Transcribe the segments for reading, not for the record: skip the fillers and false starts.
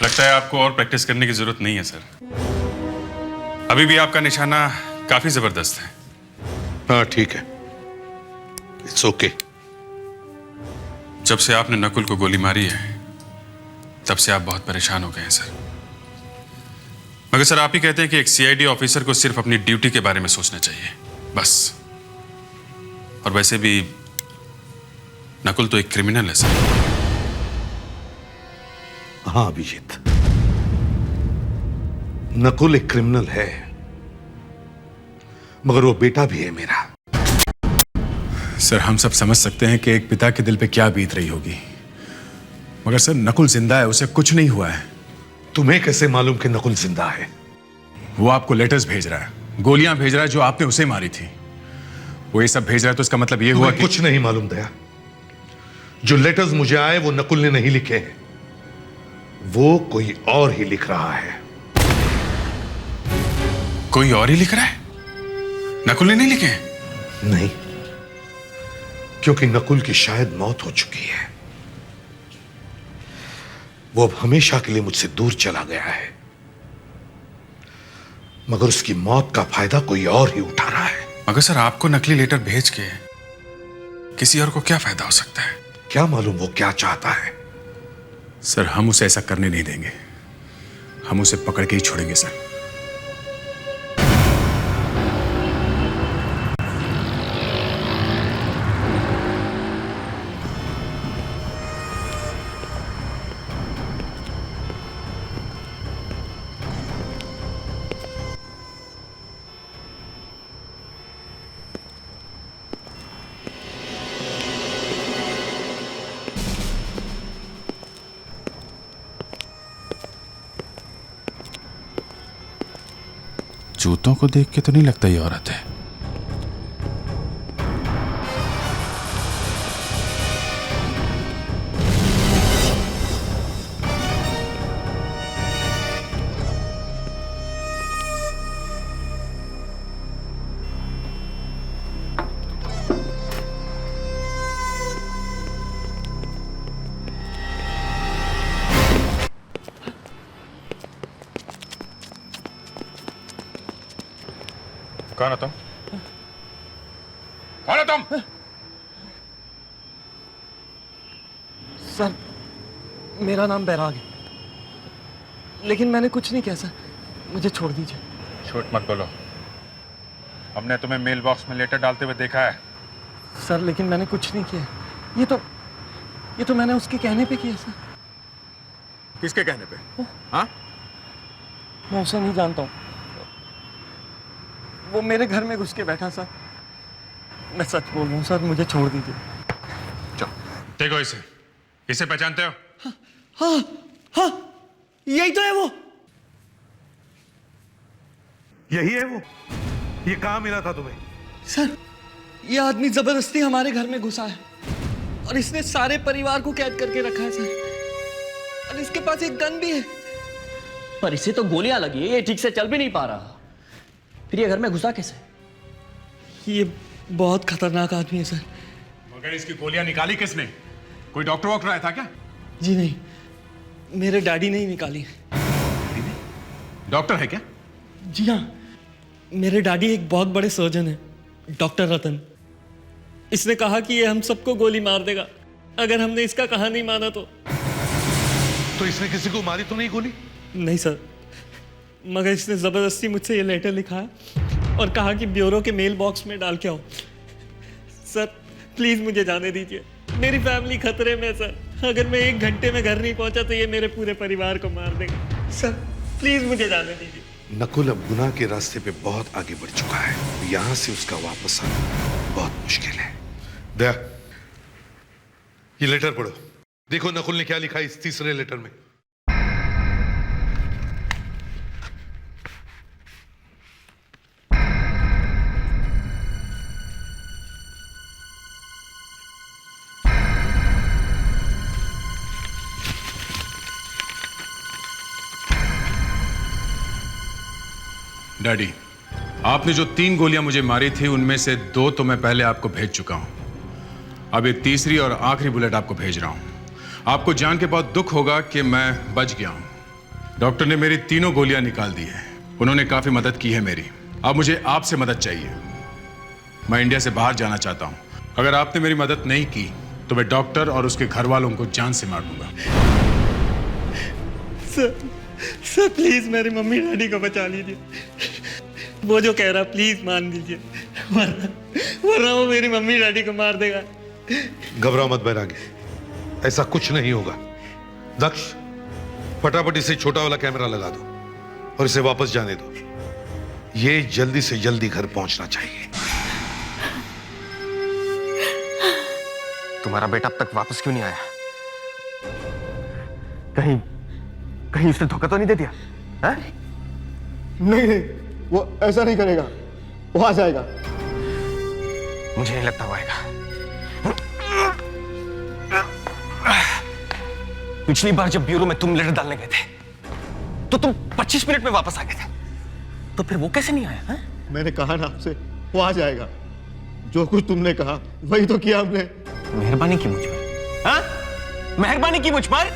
लगता है आपको और प्रैक्टिस करने की जरूरत नहीं है सर। अभी भी आपका निशाना काफी जबरदस्त है। हाँ ठीक है, इट्स ओके। जब से आपने नकुल को गोली मारी है तब से आप बहुत परेशान हो गए हैं सर। मगर सर आप ही कहते हैं कि एक सीआईडी ऑफिसर को सिर्फ अपनी ड्यूटी के बारे में सोचना चाहिए, बस। और वैसे भी नकुल तो एक क्रिमिनल है सर। हाँ अभिजीत, नकुल एक क्रिमिनल है, मगर वो बेटा भी है मेरा। सर हम सब समझ सकते हैं कि एक पिता के दिल पे क्या बीत रही होगी, मगर सर नकुल जिंदा है, उसे कुछ नहीं हुआ है। तुम्हें कैसे मालूम कि नकुल जिंदा है? वो आपको लेटर्स भेज रहा है, गोलियां भेज रहा है जो आपने उसे मारी थी। वो ये सब भेज रहा है तो इसका मतलब ये हुआ कि कुछ नहीं मालूम दया। जो लेटर्स मुझे आए वो नकुल ने नहीं लिखे हैं, वो कोई और ही लिख रहा है। कोई और ही लिख रहा है? नकुल ने नहीं लिखे हैं? नहीं, क्योंकि नकुल की शायद मौत हो चुकी है। वो अब हमेशा के लिए मुझसे दूर चला गया है, मगर उसकी मौत का फायदा कोई और ही उठा रहा है। मगर सर आपको नकली लेटर भेज के किसी और को क्या फायदा हो सकता है? क्या मालूम वो क्या चाहता है। सर हम उसे ऐसा करने नहीं देंगे, हम उसे पकड़ के ही छोड़ेंगे सर। जूतों को देख के तो नहीं लगता ये औरत है। कौन हो तुम? कौन हो तुम? सर मेरा नाम बैराग है, लेकिन मैंने कुछ नहीं किया सर, मुझे छोड़ दीजिए। झूठ मत बोलो, हमने तुम्हें मेल बॉक्स में लेटर डालते हुए देखा है। सर लेकिन मैंने कुछ नहीं किया, ये तो मैंने उसके कहने पे किया सर। किसके कहने पे? हाँ? मैं उसे नहीं जानता हूँ, वो मेरे घर में घुस के बैठा सर। मैं सच बोल रहा हूँ सर, मुझे छोड़ दीजिए। चलो देखो इसे पहचानते हो? हाँ हाँ, यही तो है वो। यही है वो? ये कहां मिला था तुम्हें? सर ये आदमी जबरदस्ती हमारे घर में घुसा है और इसने सारे परिवार को कैद करके रखा है सर, और इसके पास एक गन भी है। पर इसे तो गोलियां लगी है, ये ठीक से चल भी नहीं पा रहा, फिर ये घर में घुसा कैसे? ये बहुत खतरनाक आदमी है सर। मगर इसकी गोलियां निकाली किसने? कोई डॉक्टर वॉक्टर आया था क्या? जी नहीं, मेरे डैडी ने ही निकाली। डॉक्टर है क्या? जी हाँ, मेरे डैडी एक बहुत बड़े सर्जन है, डॉक्टर रतन। इसने कहा कि ये हम सबको गोली मार देगा अगर हमने इसका कहा नहीं माना तो। इसने किसी को मारी तो नहीं गोली? नहीं सर, मगर इसने जबरदस्ती मुझसे ये लेटर लिखा है और कहा कि ब्यूरो के मेल बॉक्स में डाल के आओ। सर प्लीज मुझे जाने दीजिए, मेरी फैमिली खतरे में है सर। अगर मैं 1 घंटे में घर नहीं पहुंचा तो ये मेरे पूरे परिवार को मार देगा। सर प्लीज मुझे जाने दीजिए। नकुल अब गुनाह के रास्ते पे बहुत आगे बढ़ चुका है, यहां से उसका वापस आना बहुत मुश्किल है। दया, ये लेटर पढ़ो, देखो नकुल ने क्या लिखा है इस तीसरे लेटर में। डैडी, आपने जो 3 गोलियां मुझे मारी थी उनमें से 2 तो मैं पहले आपको भेज चुका हूं। अब एक तीसरी और आखिरी बुलेट आपको भेज रहा हूं। आपको जान के बहुत दुख होगा कि मैं बच गया हूं, डॉक्टर ने मेरी तीनों गोलियां निकाल दी है। उन्होंने काफी मदद की है मेरी। अब मुझे आपसे मदद चाहिए। मैं इंडिया से बाहर जाना चाहता हूं। अगर आपने मेरी मदद नहीं की तो मैं डॉक्टर और उसके घर वालों को जान से मार दूंगा। सर प्लीज मेरी मम्मी डैडी को बचा लीजिए। वो जो कह रहा प्लीज मान लीजिए, वरना वो मेरी मम्मी डैडी को मार देगा। घबराओ मत बैरागी, ऐसा कुछ नहीं होगा। दक्ष, फटाफट इसे छोटा वाला कैमरा लगा दो और इसे वापस जाने दो। ये जल्दी से जल्दी घर पहुंचना चाहिए। तुम्हारा बेटा अब तक वापस क्यों नहीं आया? कहीं उसने धोखा तो नहीं दे दिया? है? नहीं, वो ऐसा नहीं करेगा। वो आ जाएगा। मुझे नहीं लगता वो आएगा। पिछली बार जब ब्यूरो में तुम लेटर डालने गए थे तो तुम 25 मिनट में वापस आ गए थे, तो फिर वो कैसे नहीं आया? है? मैंने कहा ना आपसे, वो आ जाएगा। जो कुछ तुमने कहा वही तो किया हमने। मेहरबानी की मुझ पर। हाँ? मेहरबानी की मुझ पर।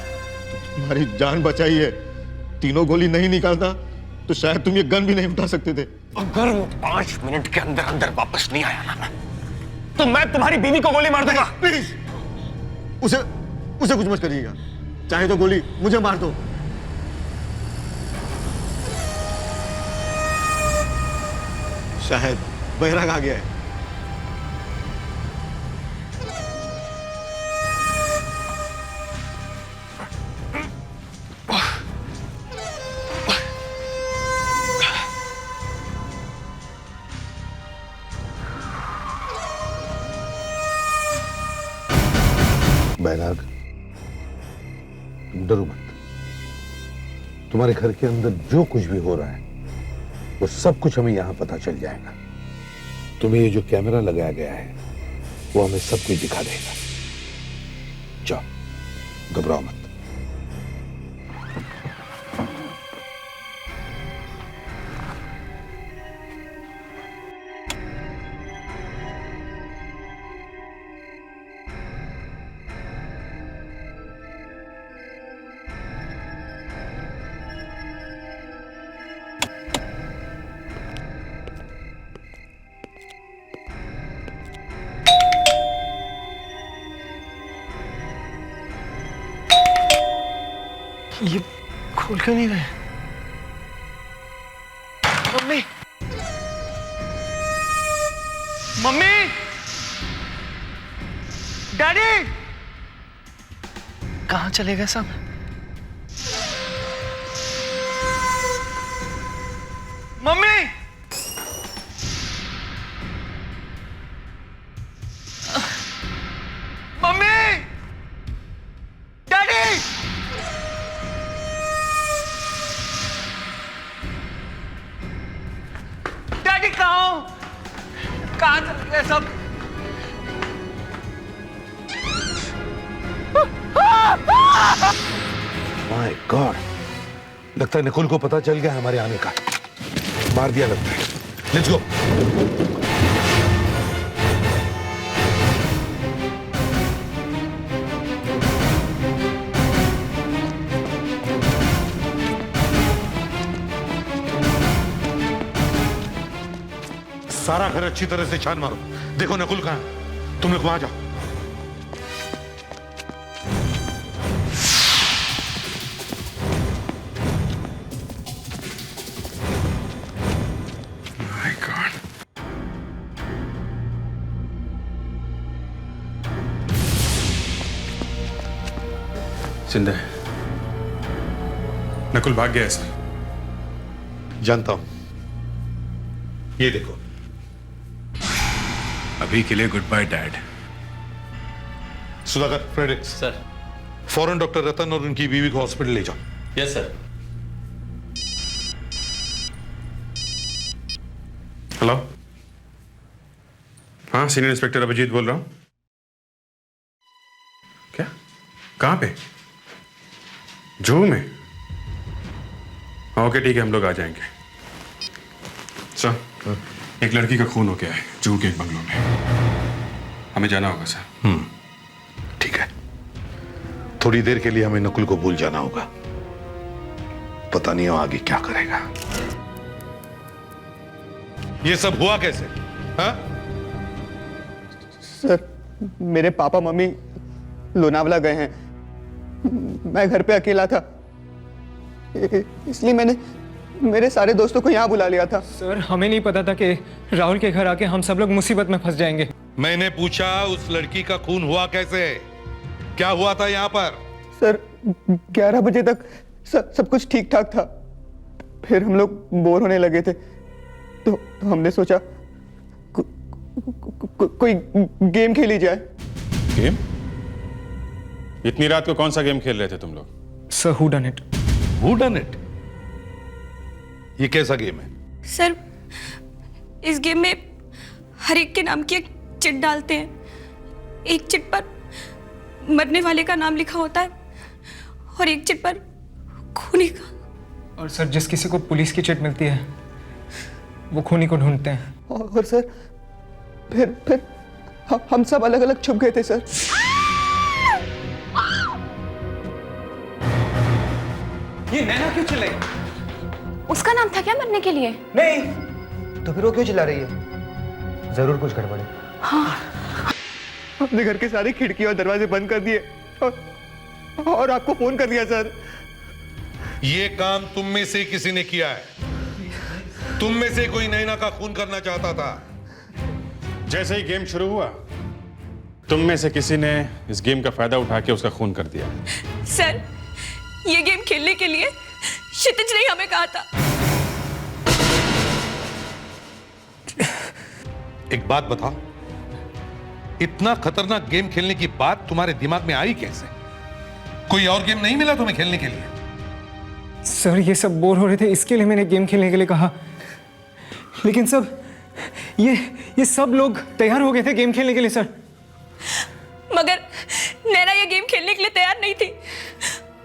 तुम्हारी जान बचाई है। तीनों गोली नहीं निकालता तो शायद तुम ये गन भी नहीं उठा सकते थे। अगर वो 5 मिनट के अंदर अंदर वापस नहीं आया ना, तो मैं तुम्हारी बीवी को गोली मार दूंगा। प्लीज उसे कुछ मत करिएगा। चाहे तो गोली मुझे मार दो। शायद बैराग आ गया है। बैराग, तुम डरो मत। तुम्हारे घर के अंदर जो कुछ भी हो रहा है वो सब कुछ हमें यहां पता चल जाएगा। तुम्हें ये जो कैमरा लगाया गया है वो हमें सब कुछ दिखा देगा। जाओ, घबराओ मत। ये खोल क्यों नहीं रहे? मम्मी, मम्मी, डैडी, कहां चले गए सब? मम्मी, मम्मी, डैडी, डैडी कहां चले गए सब? माय गॉड, लगता है निकुल को पता चल गया हमारे आने का। मार दिया लगता है। Let's go. सारा घर अच्छी तरह से छान मारो। देखो नकुल कहां है। तुम लोग वहां जाओ। My God. जिंदा है। नकुल भाग गया है सर। जानता हूं। ये देखो। अभी के लिए good bye dad. Sudhakar, Fredericks, sir. फौरन डॉक्टर रतन और उनकी बीवी को हॉस्पिटल ले जाओ। Yes sir. हेलो, हाँ सीनियर इंस्पेक्टर अभिजीत बोल रहा हूं। क्या? कहां पे? जू में? हाँ ओके ठीक है, हम लोग आ जाएंगे। सर, एक लड़की का खून हो गया है जू के एक बंगलों में। हमें जाना होगा सर। ठीक है, थोड़ी देर के लिए हमें नकुल को भूल जाना होगा। पता नहीं आगे क्या करेगा। ये सब हुआ कैसे? हाँ? सर, मेरे पापा मम्मी लोनावला गए हैं। मैं घर पे अकेला था, इसलिए मैंने मेरे सारे दोस्तों को यहाँ बुला लिया था। सर, हमें नहीं पता था कि राहुल के घर आके हम सब लोग मुसीबत में फंस जाएंगे। मैंने पूछा उस लड़की का खून हुआ कैसे? क्या हुआ था यहाँ पर? सर, 11 बजे तक सब कुछ ठीक ठाक था। फिर हम लोग बोर होने लगे थे, तो हमने सोचा कोई गेम खेली जाए। गेम? इतनी रात को कौन सा गेम खेल रहे थे तुम लोग? Sir, who done it? Who done it? ये कैसा गेम है? सर, इस गेम में हर एक के नाम की एक चिट डालते हैं। एक चिट पर मरने वाले का नाम लिखा होता है और एक चिट पर खूनी का। और सर, जिस किसी को पुलिस की चिट मिलती है वो खूनी को ढूंढते हैं। और सर, फिर हम सब अलग अलग छुप गए थे सर। ये नैना क्यों चिल्लाई? उसका नाम था क्या मरने के लिए? नहीं। तो फिर वो क्यों चिल्ला रही है? जरूर कुछ गड़बड़ है। अपने घर के सारे खिड़की और दरवाजे बंद कर दिए और आपको फोन कर दिया सर। ये काम तुम में से किसी ने किया है। तुम में से कोई नैना का खून करना चाहता था। जैसे ही गेम शुरू हुआ, तुम में से किसी ने इस गेम का फायदा उठा के उसका खून कर दिया। सर, ये गेम खेलने के लिए क्षितिज ने हमें कहा था। एक बात बताओ, इतना खतरनाक गेम खेलने की बात तुम्हारे दिमाग में आई कैसे? कोई और गेम नहीं मिला तुम्हें खेलने के लिए? सर, ये सब बोर हो रहे थे, इसके लिए मैंने गेम खेलने के लिए कहा। लेकिन सब ये सब लोग तैयार हो गए थे गेम खेलने के लिए सर। मगर नैना ये गेम खेलने के लिए तैयार नहीं थी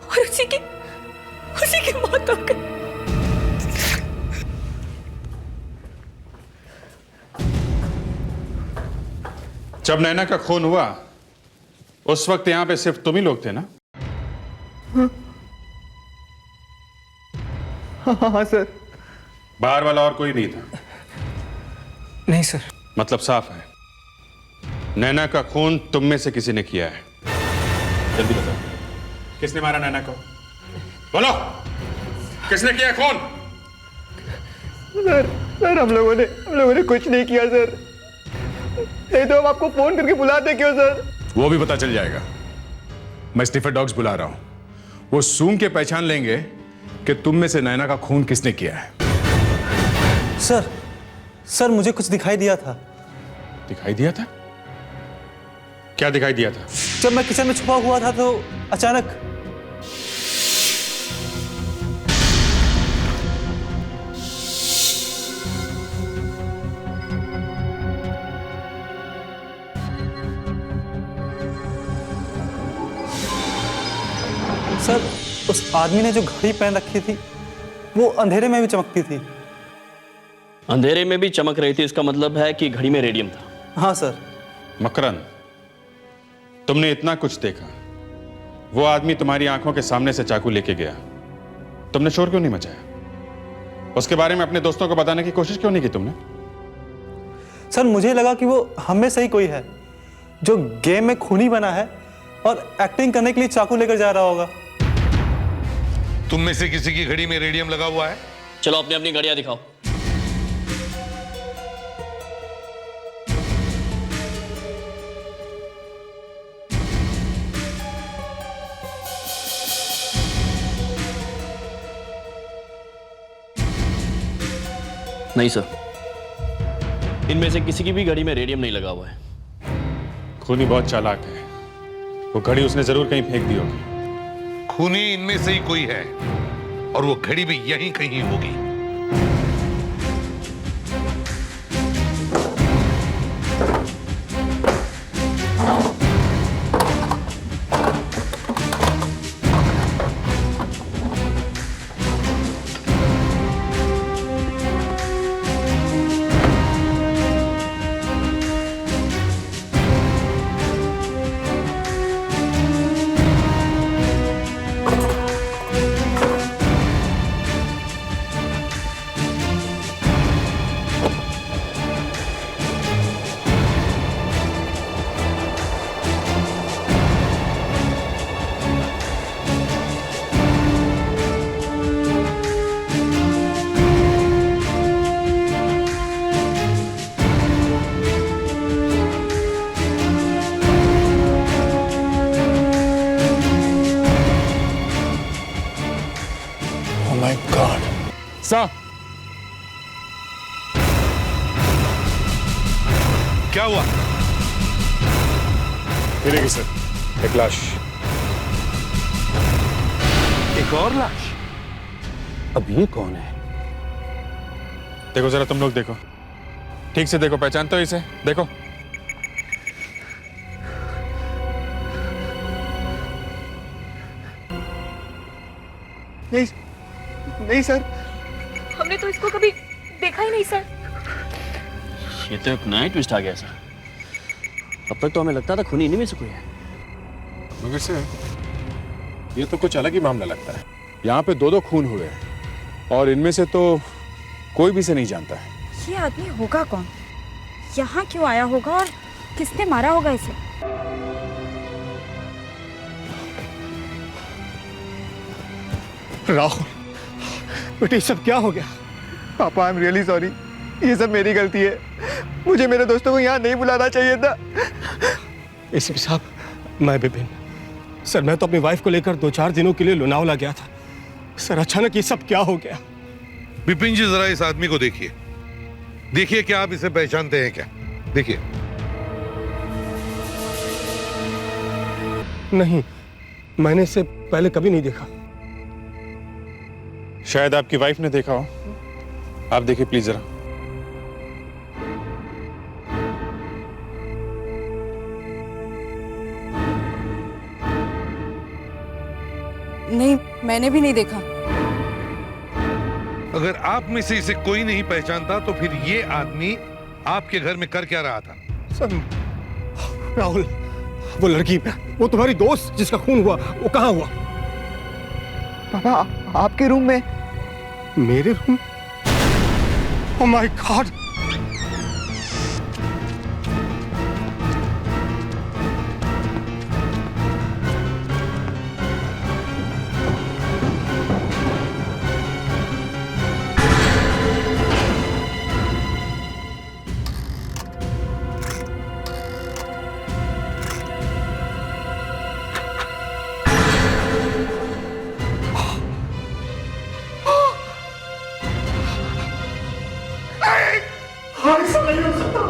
और उसी की मौत हो गई। जब नैना का खून हुआ, उस वक्त यहां पे सिर्फ तुम ही लोग थे ना? हाँ सर। बाहर वाला और कोई नहीं था? नहीं सर। मतलब साफ है, नैना का खून तुम में से किसी ने किया है। जल्दी बताओ, किसने मारा नैना को? बोलो, किसने किया खून? सर, हम लोगों ने कुछ नहीं किया सर। नहीं तो हम आपको फोन करके बुलाते क्यों सर? वो भी पता चल जाएगा। मैं स्निफर डॉग्स बुला रहा हूं, वो सूंघ के पहचान लेंगे कि तुम में से नैना का खून किसने किया है। सर, मुझे कुछ दिखाई दिया था। दिखाई दिया था? क्या दिखाई दिया था? जब मैं किचन में छुपा हुआ था तो अचानक सर, उस आदमी ने जो घड़ी पहन रखी थी वो अंधेरे में भी चमकती थी। अंधेरे में भी चमक रही थी, इसका मतलब है कि घड़ी में रेडियम था। हाँ सर। मकरंद, तुमने इतना कुछ देखा, वो आदमी तुम्हारी आंखों के सामने से चाकू लेके गया, तुमने शोर क्यों नहीं मचाया? उसके बारे में अपने दोस्तों को बताने की कोशिश क्यों नहीं की तुमने? सर, मुझे लगा कि वो हम में से ही कोई है जो गेम में खूनी बना है और एक्टिंग करने के लिए चाकू लेकर जा रहा होगा। तुम में से किसी की घड़ी में रेडियम लगा हुआ है? चलो अपनी अपनी घड़ियां दिखाओ। नहीं सर, इनमें से किसी की भी घड़ी में रेडियम नहीं लगा हुआ है। खूनी बहुत चालाक है, वो घड़ी उसने जरूर कहीं फेंक दी होगी। खूनी इनमें से ही कोई है और वो घड़ी भी यहीं कहीं होगी। सर, क्या हुआ? मिलेगी सर, एक लाश। एक और लाश? अब ये कौन है? देखो जरा, तुम लोग देखो, ठीक से देखो, पहचानते हो इसे? देखो। नहीं सर, हमने तो इसको कभी देखा ही नहीं सर। ये तो एक नया ट्विस्ट आ गया सर। अब तक तो हमें लगता था खूनी इन्हीं में से कोई है। मगर से ये तो कुछ अलग ही मामला लगता है। यहाँ पे दो खून हुए हैं और इनमें से तो कोई भी से नहीं जानता है। ये आदमी होगा कौन? यहाँ क्यों आया होगा और किसने मारा होगा इसे? राहुल, बेटे सब क्या हो गया? पापा, आई एम रियली सॉरी। ये सब मेरी गलती है। मुझे मेरे दोस्तों को यहाँ नहीं बुलाना चाहिए था। एसीपी साहब, मैं विपिन। सर, मैं तो अपनी वाइफ को लेकर 2-4 दिनों के लिए लोनावला गया था। सर, अचानक ये सब क्या हो गया? विपिन जी, जरा इस आदमी को देखिए। देखिए, क्या आप इसे पहचानते हैं क्या? देखिए। नहीं, मैंने इसे पहले कभी नहीं देखा। शायद आपकी वाइफ ने देखा हो। आप देखिए प्लीज जरा। नहीं, मैंने भी नहीं देखा। अगर आप में से इसे कोई नहीं पहचानता तो फिर ये आदमी आपके घर में कर क्या रहा था? सर, राहुल, वो लड़की, वो तुम्हारी दोस्त जिसका खून हुआ, वो कहाँ हुआ? पापा, आपके रूम में। मेरे रूम? Oh my God! ऐसा नहीं हो सकता,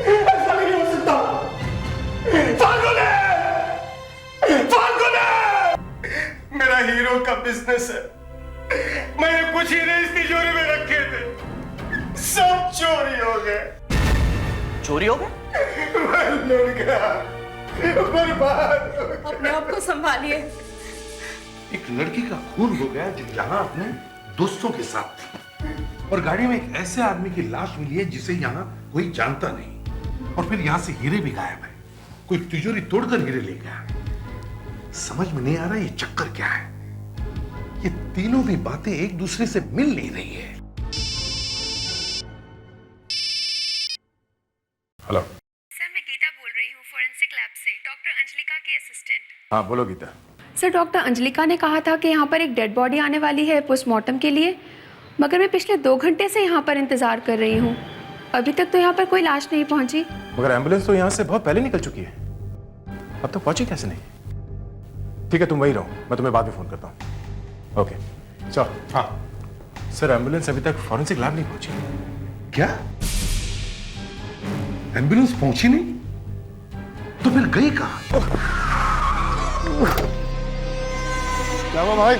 ऐसा नहीं हो सकता। फाल्गुने! मेरा हीरो का बिजनेस है। मैंने कुछ ही नहीं इस तिजोरी में रखे थे, सब चोरी हो गए। चोरी हो गए? मैं लड़ गया, बर्बाद। अपने आप को संभालिए। एक लड़की का खून हो गया जो यहाँ अपने दोस्तों के साथ थी, और गाड़ी में एक ऐसे आदमी की लाश मिली है जिसे यहाँ कोई जानता नहीं, और फिर यहाँ से हीरे भी गायब है। कोई तिजोरी तोड़कर हीरे ले गया। समझ में नहीं आ रहा ये चक्कर क्या है। ये तीनों भी बातें एक दूसरे से मिल नहीं रही है। हेलो सर, मैं गीता बोल रही हूँ फोरेंसिक लैब से, डॉक्टर अंजलिका की असिस्टेंट। हाँ, बोलो गीता। सर, डॉक्टर अंजलिका ने कहा था कि यहाँ पर एक डेड बॉडी आने वाली है पोस्टमार्टम के लिए, मगर मैं पिछले 2 घंटे से यहाँ पर इंतजार कर रही हूँ। अभी तक तो यहाँ पर कोई लाश नहीं पहुँची। मगर एम्बुलेंस तो यहाँ से बहुत पहले निकल चुकी है, अब तक पहुंची कैसे नहीं? ठीक है, तुम वही रहो, मैं तुम्हें बाद में फोन करता हूँ। ओके, चलो। हाँ सर, एम्बुलेंस अभी तक फॉरेंसिक लैब नहीं पहुंची। क्या? एम्बुलेंस पहुंची नहीं? तो फिर गई कहां? क्या हुआ भाई?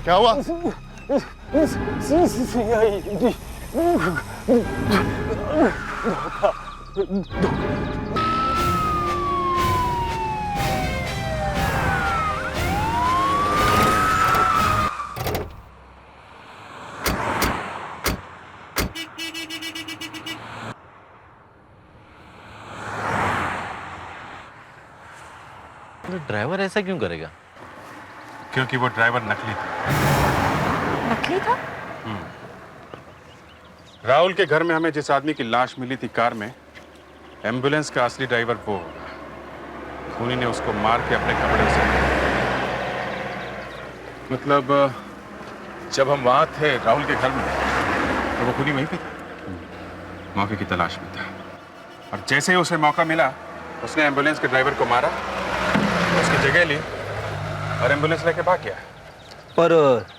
क्या हुआ? ड्राइवर ऐसा क्यों करेगा? क्योंकि वो ड्राइवर नकली था। नकली था? राहुल के घर में हमें जिस आदमी की लाश मिली थी कार में, एम्बुलेंस का असली ड्राइवर वो होगा। खूनी ने उसको मार के अपने कपड़े से, मतलब जब हम वहां थे राहुल के घर में, तो वो खूनी वहीं पे था। मौके की तलाश में था, और जैसे ही उसे मौका मिला उसने एम्बुलेंस के ड्राइवर को मारा, उसकी जगह ली और एम्बुलेंस लेके भाग गया। पर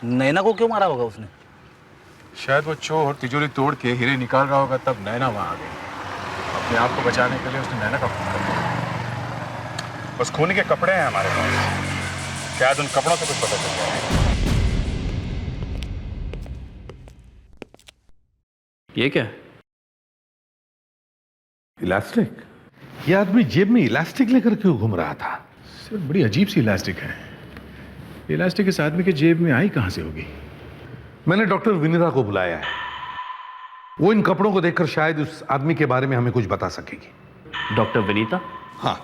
नैना को क्यों मारा होगा उसने? शायद वो चोर तिजोरी तोड़ के हीरे निकाल रहा होगा, तब नैना वहां आ गई। अपने आप को बचाने के लिए उसने नैना का खून कर दिया। बस खून के कपड़े हैं हमारे पास, शायद उन कपड़ों से कुछ पता चल जाए। ये क्या है? इलास्टिक? ये आदमी जेब में इलास्टिक लेकर क्यों घूम रहा था? सर बड़ी अजीब सी इलास्टिक है। इलास्टिक इस आदमी के जेब में आई कहां से होगी? मैंने डॉक्टर विनीता को बुलाया है। वो इन कपड़ों को देखकर शायद उस आदमी के बारे में हमें कुछ बता सकेगी। डॉक्टर विनीता? हाँ।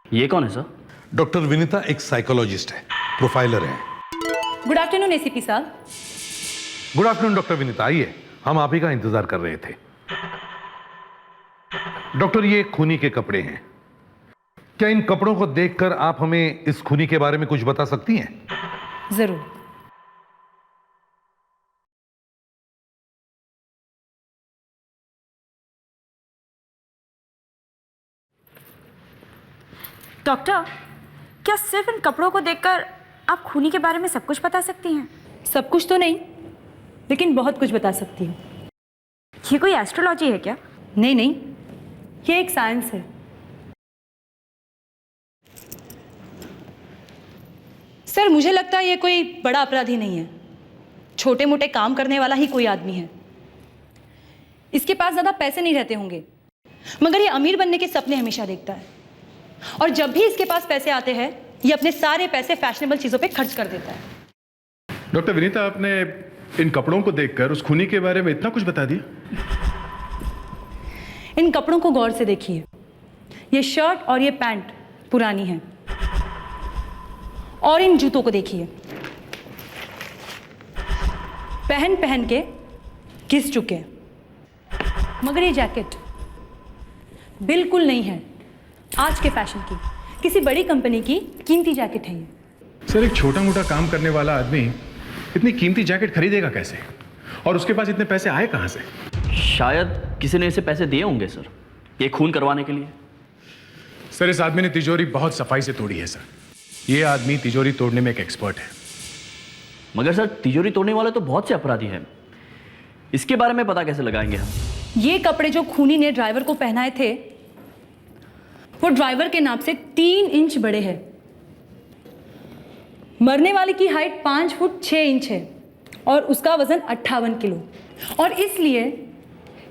ये कौन है सर? डॉक्टर विनीता एक साइकोलॉजिस्ट है, प्रोफाइलर है। गुड आफ्टरनून एसीपी साहब। गुड आफ्टरनून डॉक्टर विनीता, आइए, हम आप ही का इंतजार कर रहे थे। डॉक्टर, ये खूनी के कपड़े हैं। क्या इन कपड़ों को देखकर आप हमें इस खूनी के बारे में कुछ बता सकती हैं? जरूर। डॉक्टर, क्या सिर्फ इन कपड़ों को देखकर आप खूनी के बारे में सब कुछ बता सकती हैं? सब कुछ तो नहीं, लेकिन बहुत कुछ बता सकती हूँ। ये कोई एस्ट्रोलॉजी है क्या? नहीं नहीं, ये एक साइंस है। सर, मुझे लगता है ये कोई बड़ा अपराधी नहीं है, छोटे मोटे काम करने वाला ही कोई आदमी है। इसके पास ज़्यादा पैसे नहीं रहते होंगे, मगर ये अमीर बनने के सपने हमेशा देखता है, और जब भी इसके पास पैसे आते हैं ये अपने सारे पैसे फैशनेबल चीज़ों पे खर्च कर देता है। डॉक्टर विनीता, आपने इन कपड़ों को देखकर उस खूनी के बारे में इतना कुछ बता दिया? इन कपड़ों को गौर से देखिए। ये शर्ट और ये पैंट पुरानी है, और इन जूतों को देखिए, पहन पहन के घिस चुके हैं। मगर ये जैकेट बिल्कुल नहीं है आज के फैशन की, किसी बड़ी कंपनी की कीमती जैकेट है ये। सर, एक छोटा मोटा काम करने वाला आदमी इतनी कीमती जैकेट खरीदेगा कैसे, और उसके पास इतने पैसे आए कहां से? शायद किसी ने इसे पैसे दिए होंगे सर, ये खून करवाने के लिए। सर, इस आदमी ने तिजोरी बहुत सफाई से तोड़ी है सर। ये आदमी तिजोरी तोड़ने में एक एक्सपर्ट है। मगर सर, तिजोरी तोड़ने वाले तो बहुत से अपराधी हैं, इसके बारे में पता कैसे लगाएंगे हम? ये कपड़े जो खूनी ने ड्राइवर को पहनाए थे वो ड्राइवर के नाप से 3 इंच बड़े हैं। मरने वाले की हाइट 5 फुट 6 इंच है और उसका वजन 58 किलो, और इसलिए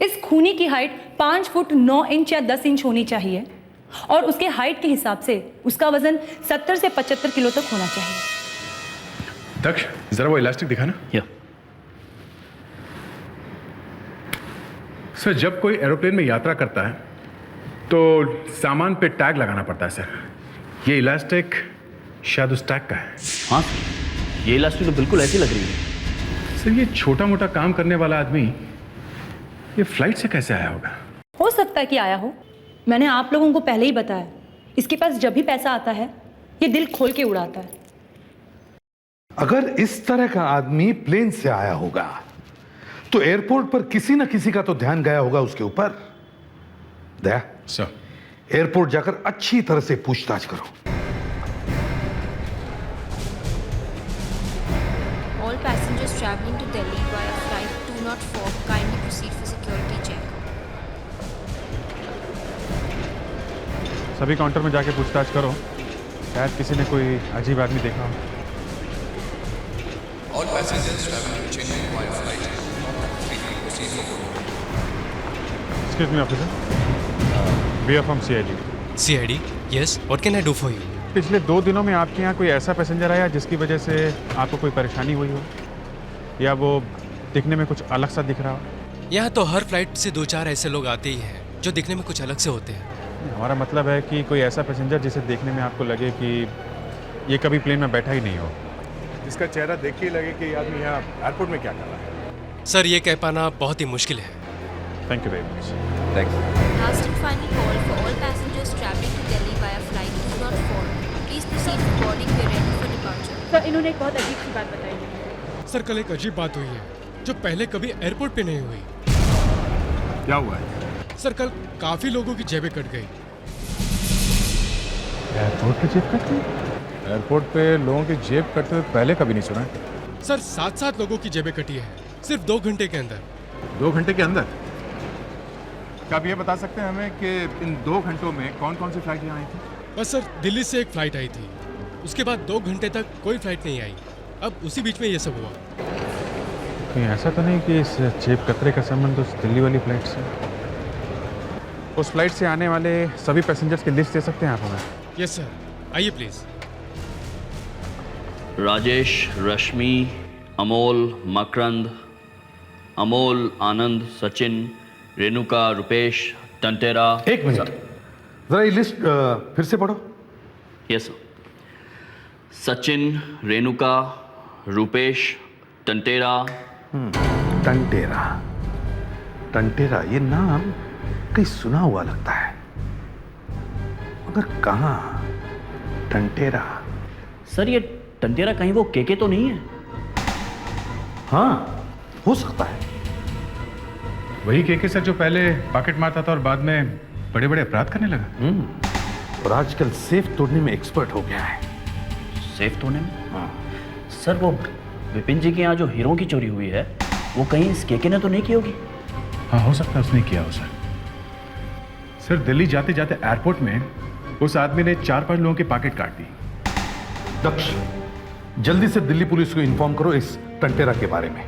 इस खूनी की हाइट 5 फुट 9 इंच या 10 इंच होनी चाहिए, और उसके हाइट के हिसाब से उसका वजन 70 से 75 किलो तक होना चाहिए। दक्ष, जरा वो इलास्टिक दिखाना। या सर, जब कोई एरोप्लेन में यात्रा करता है तो सामान पे टैग लगाना पड़ता है सर। ये इलास्टिक शायद उस टैग का है। हाँ, ये इलास्टिक तो बिल्कुल ऐसी लग रही है। सर, ये छोटा मोटा काम करने वाला आदमी ये फ्लाइट से कैसे आया होगा? हो सकता है कि आया हो, मैंने आप लोगों को पहले ही बताया, इसके पास जब भी पैसा आता है ये दिल खोल के उड़ाता है। अगर इस तरह का आदमी प्लेन से आया होगा तो एयरपोर्ट पर किसी न किसी का तो ध्यान गया होगा उसके ऊपर। दया सर, एयरपोर्ट जाकर अच्छी तरह से पूछताछ करो। All passengers traveling to Delhi via flight 204 kindly proceed for security check. सभी काउंटर में जाके पूछताछ करो, शायद किसी ने कोई अजीब आदमी देखा हो। All passengers traveling to Chennai via flight 203 proceed for Excuse me, officer. We are from CID. CID? Yes. What can I do for you? पिछले 2 दिनों में आपके यहाँ कोई ऐसा पैसेंजर आया जिसकी वजह से आपको कोई परेशानी हुई हो, या वो दिखने में कुछ अलग सा दिख रहा हो? यहाँ तो हर फ्लाइट से 2-4 ऐसे लोग आते ही हैं जो दिखने में कुछ अलग से होते हैं। हमारा मतलब है कि कोई ऐसा पैसेंजर जिसे देखने में आपको लगे कि ये कभी प्लेन में बैठा ही नहीं हो, जिसका चेहरा देख के लगे कि ये आदमी यहाँ एयरपोर्ट में क्या कर रहा है। सर, ये कह पाना बहुत ही मुश्किल है। Thank you very much. Last and final call for all passengers traveling to Delhi via flight 204. Please proceed for boarding. We are ready for departure. Sir, इन्होंने एक बहुत अजीब सी बात बताई है। सर, कल एक अजीब बात हुई है जो पहले कभी एयरपोर्ट पे नहीं हुई। क्या हुआ है? सर, कल काफी लोगों की जेबें कट गई। एयरपोर्ट पे जेब कटती? एयरपोर्ट पे लोगों की जेब कटते हुए पहले कभी नहीं सुना है। सर, 7-7 लोगों की जेबें कटी है। सिर्फ 2 घंटे के अंदर। 2 घंटे के अंदर? क्या आप ये बता सकते हैं हमें कि इन 2 घंटों में कौन कौन सी फ्लाइट यहाँ आई थी? बस सर, दिल्ली से एक फ्लाइट आई थी, उसके बाद 2 घंटे तक कोई फ्लाइट नहीं आई। अब उसी बीच में ये सब हुआ। कहीं ऐसा तो नहीं कि इस चेप कतरे का संबंध उस दिल्ली वाली फ्लाइट से? उस फ्लाइट से आने वाले सभी पैसेंजर्स की लिस्ट दे सकते हैं आप हमें? यस सर, आइए प्लीज। राजेश, रश्मि, अमोल, मकरंद, अमोल, आनंद, सचिन, रेणुका, रुपेश, टंटेरा। एक मिनट, जरा ये लिस्ट फिर से पढ़ो। Yes sir. सचिन, रेणुका, रुपेश, टंटेरा। टंटेरा, टंटेरा, ये नाम कहीं सुना हुआ लगता है, मगर कहाँ? टंटेरा। सर, ये टंटेरा कहीं वो केके तो नहीं है? हाँ, हो सकता है। वही केके सर जो पहले पॉकेट मारता था और बाद में बड़े बड़े अपराध करने लगा। और आजकल सेफ तोड़ने में एक्सपर्ट हो गया है। सेफ तोड़ने में? हाँ। सर, वो विपिन जी के यहाँ जो हीरो की चोरी हुई है, वो कहीं इस केके ने तो नहीं की होगी? हाँ, हो सकता है उसने किया हो सर। सर, दिल्ली जाते जाते एयरपोर्ट में उस आदमी ने 4-5 लोगों के पॉकेट काट दी। दक्ष, जल्दी से दिल्ली पुलिस को इन्फॉर्म करो इस टंटेरा के बारे में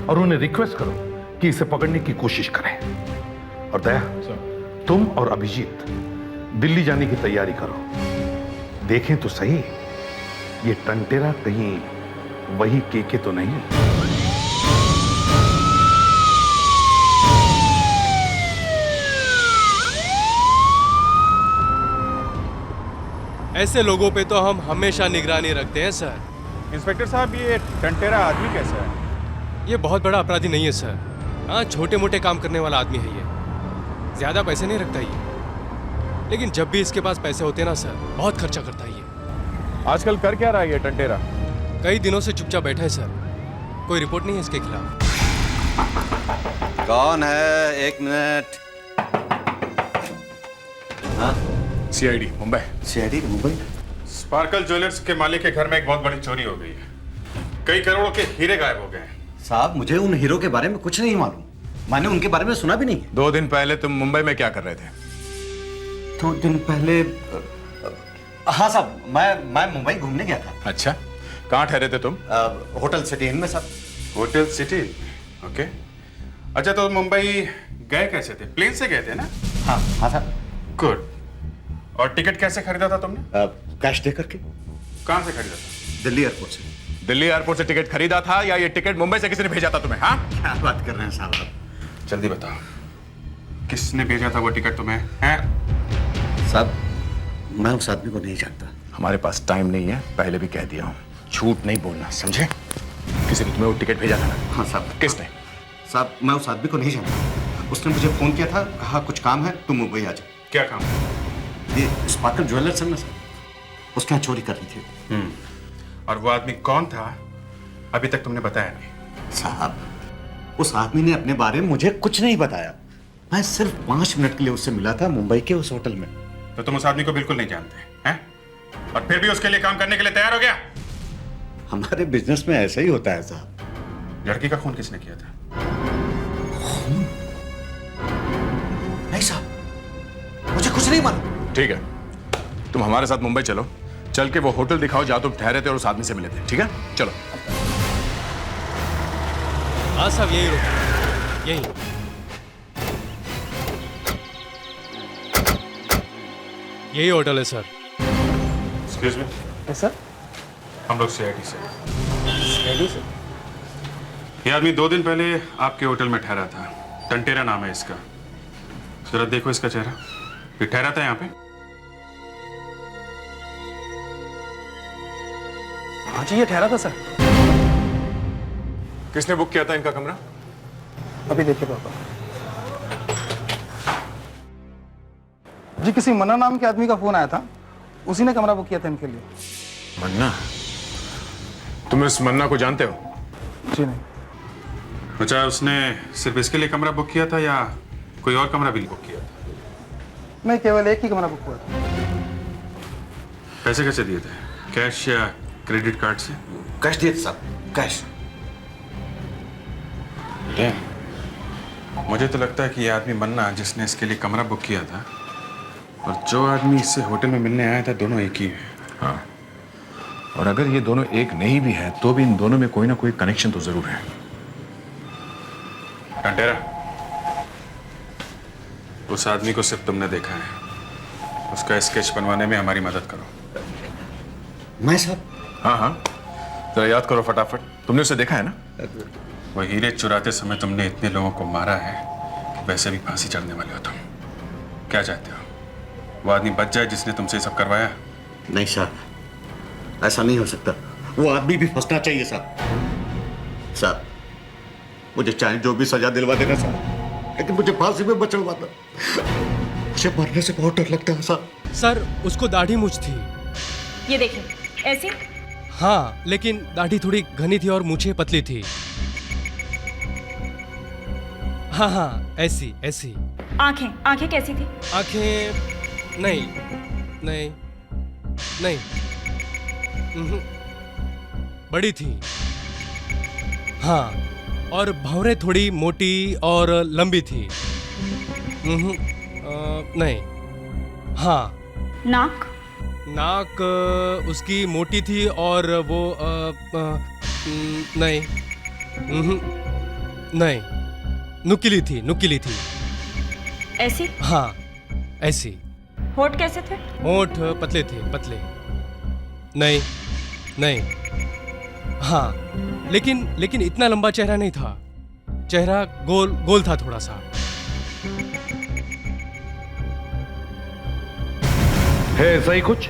और उन्हें रिक्वेस्ट करो कि इसे पकड़ने की कोशिश करें। और दया, तुम और अभिजीत दिल्ली जाने की तैयारी करो। देखें तो सही, ये टंटेरा कहीं वही केके तो नहीं? ऐसे लोगों पे तो हम हमेशा निगरानी रखते हैं सर। इंस्पेक्टर साहब, ये टंटेरा आदमी कैसा है? ये बहुत बड़ा अपराधी नहीं है सर। हाँ, छोटे मोटे काम करने वाला आदमी है ये। ज्यादा पैसे नहीं रखता ये, लेकिन जब भी इसके पास पैसे होते हैं ना सर, बहुत खर्चा करता है ये। आजकल कर क्या रहा है ये टंटेरा? कई दिनों से चुपचाप बैठा है सर, कोई रिपोर्ट नहीं है इसके खिलाफ। कौन है? एक मिनट। हाँ? CID Mumbai. CID Mumbai? Sparkle jewellers के मालिक के घर में एक बहुत बड़ी चोरी हो गई है। कई करोड़ों के हीरे गायब हो गए हैं। साहब, मुझे उन हीरो के बारे में कुछ नहीं मालूम। मैंने उनके बारे में सुना भी नहीं है। 2 दिन पहले तुम मुंबई में क्या कर रहे थे? 2 दिन पहले? हाँ साहब, मैं मुंबई घूमने गया था। अच्छा, कहाँ ठहरे थे तुम? होटल सिटी इन में साहब। Hotel city? ओके। अच्छा, तो मुंबई गए कैसे थे? प्लेन से गए थे ना? हाँ हाँ साहब। गुड। और टिकट कैसे खरीदा था तुमने? कैश दे करके। कहाँ से खरीदा था? दिल्ली एयरपोर्ट से। दिल्ली एयरपोर्ट से टिकट खरीदा था या ये टिकट मुंबई से किसी ने भेजा था तुम्हें? हाँ, क्या बात कर रहे हैं साहब आप? जल्दी बताओ, किसने भेजा था वो टिकट तुम्हें? हैं? साहब, मैं उस आदमी को नहीं जानता। हमारे पास टाइम नहीं है, पहले भी कह दिया हूँ। झूठ नहीं बोलना, समझे? किसी ने तुम्हें वो टिकट भेजा था ना? हाँ साहब। किसने? साहब, मैं उस आदमी को नहीं जानता। उसने मुझे फोन किया था, कहा कुछ काम है, तुम मुंबई आ जाओ। क्या काम? ये स्पार्कल ज्वेलर्स है ना सर, उसके यहाँ चोरी करनी थी। और वो आदमी कौन था अभी तक तुमने बताया नहीं? साहब, उस आदमी ने अपने बारे में मुझे कुछ नहीं बताया। मैं सिर्फ 5 मिनट के लिए उससे मिला था मुंबई के उस होटल में। तो तुम उस आदमी को बिल्कुल नहीं जानते हैं? और फिर भी उसके लिए काम करने के लिए तैयार हो गया? हमारे बिजनेस में ऐसा ही होता है साहब। लड़की का खून किसने किया था? खून? नहीं साहब, मुझे कुछ नहीं मालूम। ठीक है, तुम हमारे साथ मुंबई चलो। चल के वो होटल दिखाओ जहां तुम ठहरे थे और उस आदमी से मिले थे। ठीक है, चलो। हाँ साहब, यही रुको, यही। यही होटल है sir. Excuse me. Yes sir. हम लोग सीआईडी से। सीआईडी से? ये आदमी 2 दिन पहले आपके होटल में ठहरा था। टंटेरा नाम है इसका। जरा देखो इसका चेहरा। ये ठहरा था यहाँ पे? हाँ जी, ये ठहरा था सर। किसने बुक किया था इनका कमरा? अभी देखिए पापा जी, किसी मन्ना नाम के आदमी का फोन आया था, उसी ने कमरा बुक किया था इनके लिए। मन्ना? तुम इस मन्ना को जानते हो? जी नहीं। अच्छा, उसने सिर्फ इसके लिए कमरा बुक किया था या कोई और कमरा भी बुक किया था? नहीं, केवल एक ही कमरा बुक हुआ था। पैसे कैसे दिए थे? कैश या क्रेडिट कार्ड से? कैश दिए थे साहब, कैश। मुझे तो लगता है कि ये आदमी मन्ना जिसने इसके लिए कमरा बुक किया था और जो आदमी इससे होटल में मिलने आया था दोनों एक ही हैं। हाँ, और अगर ये दोनों एक नहीं भी हैं तो भी इन दोनों में कोई ना कोई कनेक्शन तो जरूर है। कंटेरा, उस आदमी को सिर्फ तुमने देखा है, उसका स्केच बनवाने में हमारी मदद करो। मैं साहब? हाँ हाँ, जरा याद करो फटाफट। तुमने उसे देखा है ना? वो हीरे चुराते समय तुमने इतने लोगों को मारा है कि वैसे भी फांसी चढ़ने वाले हो तुम। क्या चाहते हो, वो आदमी बच जाए जिसने तुमसे सब करवाया? नहीं साहब, ऐसा नहीं हो सकता। वो आदमी भी फंसना चाहिए साहब। साहब, मुझे चाहे जो भी सजा दिलवा देना साहब, लेकिन मुझे फांसी में बचलवा दो। मुझे मरने से बहुत डर लगता है साहब। सर, उसको दाढ़ी मूंछ थी। ये देखिए, ऐसी? हाँ, लेकिन दाढ़ी थोड़ी घनी थी और मूंछें पतली थी। हाँ हाँ, ऐसी ऐसी। आंखें, आंखें कैसी थी? आंखें नहीं नहीं नहीं, बड़ी थी। हाँ, और भौरें थोड़ी मोटी और लंबी थी। नहीं। हाँ। नाक? नाक उसकी मोटी थी और वो नहीं। नहीं, नुकीली थी, नुकीली थी। ऐसी? हाँ, ऐसी। होठ कैसे थे? होठ पतले थे, पतले। नहीं नहीं। हाँ, लेकिन इतना लंबा चेहरा नहीं था। चेहरा गोल गोल था थोड़ा सा। है ऐसा ही कुछ?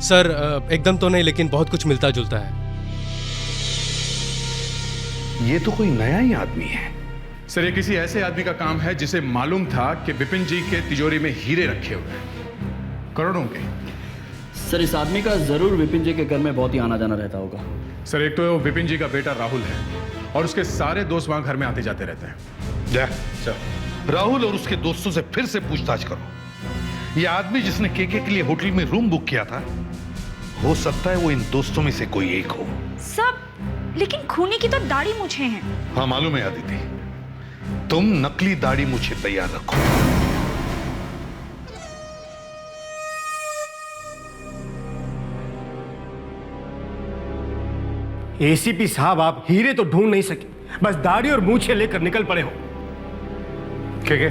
सर, एकदम तो नहीं, लेकिन बहुत कुछ मिलता जुलता है। ये तो कोई नया ही आदमी है। सर, ये किसी ऐसे आदमी का काम है जिसे मालूम था कि विपिन जी के तिजोरी में हीरे रखे हुए हैं, करोड़ों के। सर, इस आदमी का जरूर विपिन जी के घर में बहुत ही आना जाना रहता होगा। सर, एक तो विपिन जी का बेटा राहुल है और उसके सारे दोस्त वहां घर में आते जाते रहते हैं। जा सर, राहुल और उसके दोस्तों से फिर से पूछताछ करो। ये आदमी जिसने केके के लिए होटल में रूम बुक किया था, हो सकता है वो इन दोस्तों में से कोई एक हो। सब, लेकिन खूनी की तो दाढ़ी मूछें हैं। हाँ मालूम है आदिति, तुम नकली दाढ़ी मूछें तैयार रखो। एसीपी साहब, आप हीरे तो ढूंढ नहीं सके, बस दाढ़ी और मूछें लेकर निकल पड़े हो। केके,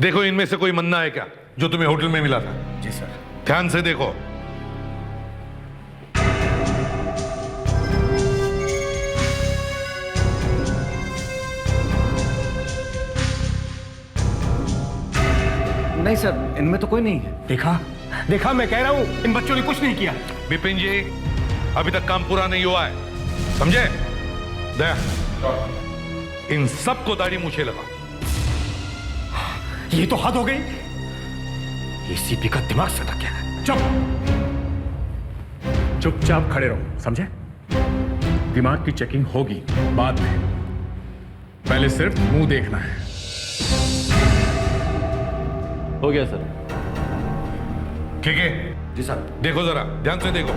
देखो इनमें से कोई मन्ना है क्या जो तुम्हें होटल में मिला था? जी सर। ध्यान से देखो। नहीं सर, इनमें तो कोई नहीं है। देखा मैं कह रहा हूं, इन बच्चों ने कुछ नहीं किया। विपिन जी, अभी तक काम पूरा नहीं हुआ है, समझे? दया, इन सबको दाढ़ी मूछें लगा। ये तो हद हो गई। एसीपी का दिमाग सटा क्या है? चुपचाप खड़े रहो, समझे? दिमाग की चेकिंग होगी बाद में, पहले सिर्फ मुंह देखना है। हो गया सर। ठीक है जी सर। देखो जरा ध्यान से देखो।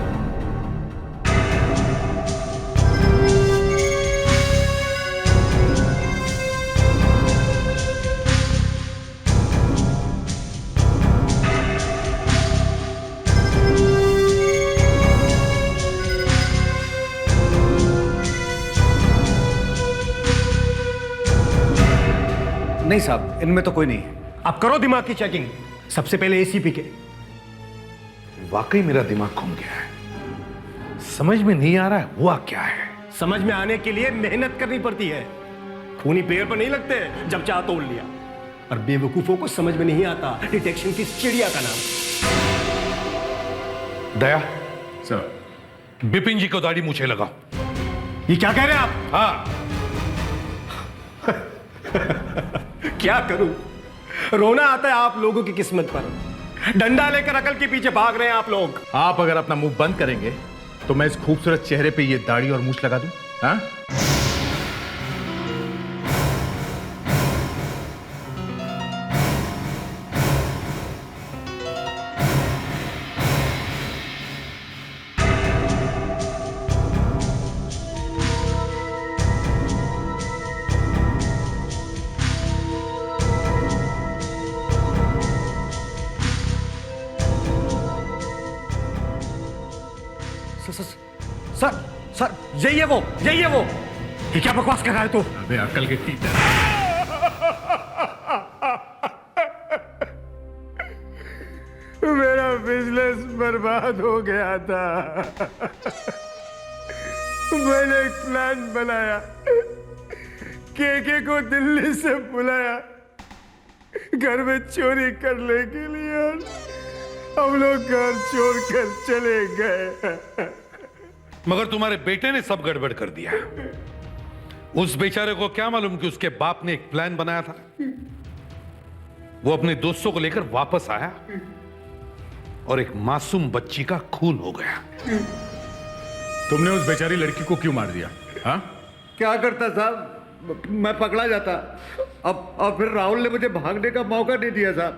नहीं साहब, इनमें तो कोई नहीं है। आप करो दिमाग की चेकिंग, सबसे पहले एसीपी के। वाकई मेरा दिमाग घूम गया है, समझ में नहीं आ रहा है हुआ क्या है। समझ में आने के लिए मेहनत करनी पड़ती है। खूनी पेड़ पर नहीं लगते जब चाह तोड़ लिया। और बेवकूफों को समझ में नहीं आता डिटेक्शन की चिड़िया का नाम। दया सर, बिपिन जी को दाढ़ी मूछें लगाओ। ये क्या कह रहे हैं आप? हाँ। क्या करूं, रोना आता है आप लोगों की किस्मत पर। डंडा लेकर अकल के पीछे भाग रहे हैं आप लोग। आप अगर अपना मुंह बंद करेंगे तो मैं इस खूबसूरत चेहरे पे ये दाढ़ी और मूछ लगा दूं। हाँ? सर यही है वो ये क्या बकवास कर रहा है तू? अबे अक्ल के टीचर। मेरा बिजनेस बर्बाद हो गया था। मैंने एक प्लान बनाया, केके को दिल्ली से बुलाया घर में चोरी करने के लिए, और हम लोग घर छोड़कर चले गए। मगर तुम्हारे बेटे ने सब गड़बड़ कर दिया। उस बेचारे को क्या मालूम कि उसके बाप ने एक प्लान बनाया था। वो अपने दोस्तों को लेकर वापस आया और एक मासूम बच्ची का खून हो गया। तुमने उस बेचारी लड़की को क्यों मार दिया? हाँ? क्या करता साहब, मैं पकड़ा जाता। अब फिर राहुल ने मुझे भागने का मौका नहीं दिया साहब।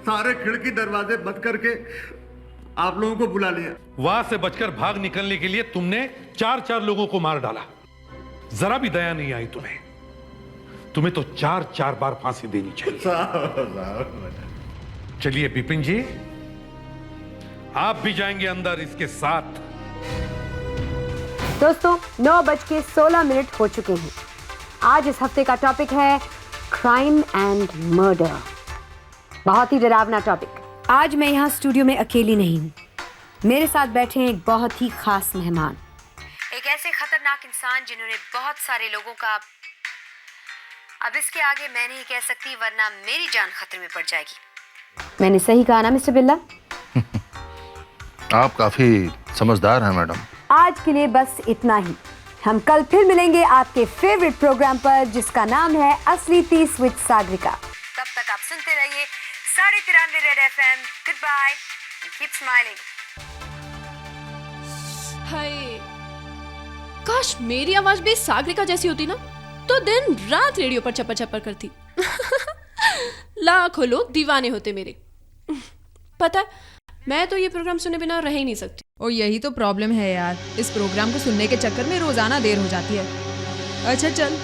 सारे खिड़की दरवाजे बंद करके आप लोगों को बुला लिया। वहां से बचकर भाग निकलने के लिए तुमने 4 लोगों को मार डाला। जरा भी दया नहीं आई तुम्हें। तुम्हें तो 4 बार फांसी देनी चाहिए। चलिए बिपिन जी, आप भी जाएंगे अंदर इसके साथ। दोस्तों 9:16 हो चुके हैं। आज इस हफ्ते का टॉपिक है क्राइम एंड मर्डर। बहुत ही डरावना टॉपिक। आज मैं यहाँ स्टूडियो में अकेली नहीं हूँ। मेरे साथ बैठे हैं एक बहुत ही खास मेहमान, एक ऐसे खतरनाक इंसान जिन्होंने बहुत सारे लोगों का, अब इसके आगे मैं नहीं कह सकती वरना मेरी जान खतरे में पड़ जाएगी। मैंने सही कहा ना मिस्टर बिल्ला? आप काफी समझदार हैं मैडम। आज के लिए बस इतना ही। हम कल फिर मिलेंगे आपके फेवरेट प्रोग्राम पर जिसका नाम है असली 30 विद सागरिका। तब तक आप सुनते रहिए 93 red FM। Goodbye and keep smiling. Hi, काश मेरी आवाज भी सागरिका जैसी होती ना, तो दिन रात रेडियो पर चप्पा चप्पा करती। लाखों लोग दीवाने होते मेरे। पता है, मैं तो ये प्रोग्राम सुने बिना रह ही नहीं सकती। और यही तो प्रॉब्लम है यार, इस प्रोग्राम को सुनने के चक्कर में रोजाना देर हो जाती है। अच्छा चल,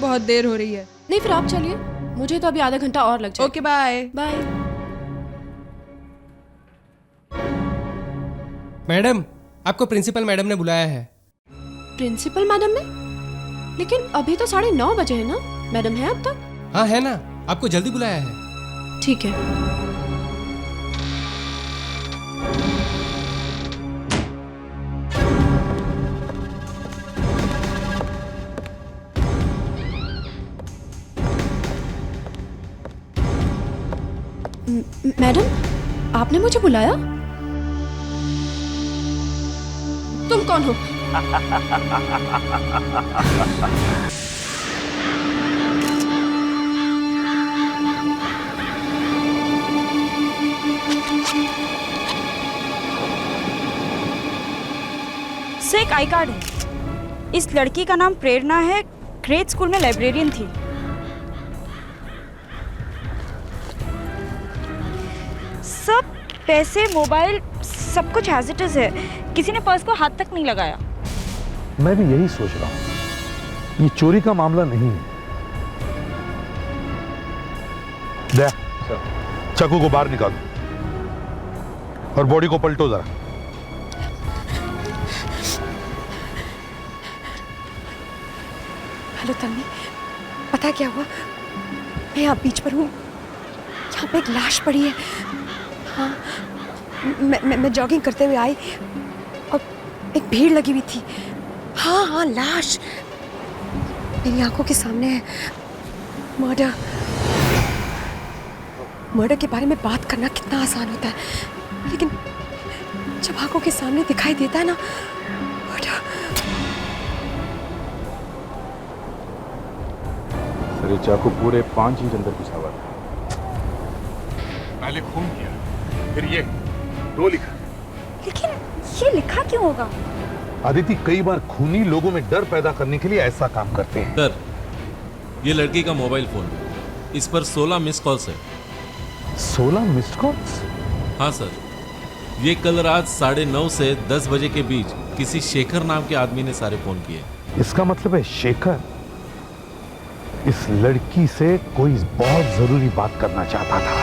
बहुत देर हो रही है। नहीं फिर आप चलिए, मुझे तो अभी आधा घंटा और लग जाएगा। Okay bye bye. मैडम, आपको प्रिंसिपल मैडम ने बुलाया है। प्रिंसिपल मैडम ने? लेकिन अभी तो 9:30 बजे है ना। मैडम है अब तक? हाँ है ना, आपको जल्दी बुलाया है। ठीक है। मैडम, आपने मुझे बुलाया? तुम कौन हो? से एक आई कार्ड है। इस लड़की का नाम प्रेरणा है, ग्रेड स्कूल में लाइब्रेरियन थी। सब पैसे, मोबाइल, सब कुछ एज इट इज है। किसी ने पर्स को हाथ तक नहीं लगाया। मैं भी यही सोच रहा हूं, ये चोरी का मामला नहीं है। चाकू को बाहर निकालो और बॉडी को पलटो जरा। हेलो तन्वी, पता क्या हुआ? मैं यहाँ बीच पर हूँ, यहाँ पे एक लाश पड़ी है। हाँ, मैं जॉगिंग करते हुए आई और एक भीड़ लगी हुई थी। हाँ हाँ, लाश मेरी आंखों के सामने है। मर्डर के बारे में बात करना कितना आसान होता है, लेकिन जब आंखों के सामने दिखाई देता है ना मर्डर। अरे चाकू पूरे 5 इंच अंदर घुसा हुआ था। पहले खून किया, फिर ये 2 लिखा। लेकिन ये लिखा क्यों होगा? आदिति, कई बार खूनी लोगों में डर पैदा करने के लिए ऐसा काम करते हैं। सर, ये लड़की का मोबाइल फोन, इस पर 16 मिस कॉल्स है। 16 मिस्ड कॉल्स? हाँ सर, ये कल रात 9:30 से 10 बजे के बीच किसी शेखर नाम के आदमी ने सारे फोन किए। इसका मतलब है शेखर इस लड़की से कोई बहुत जरूरी बात करना चाहता था।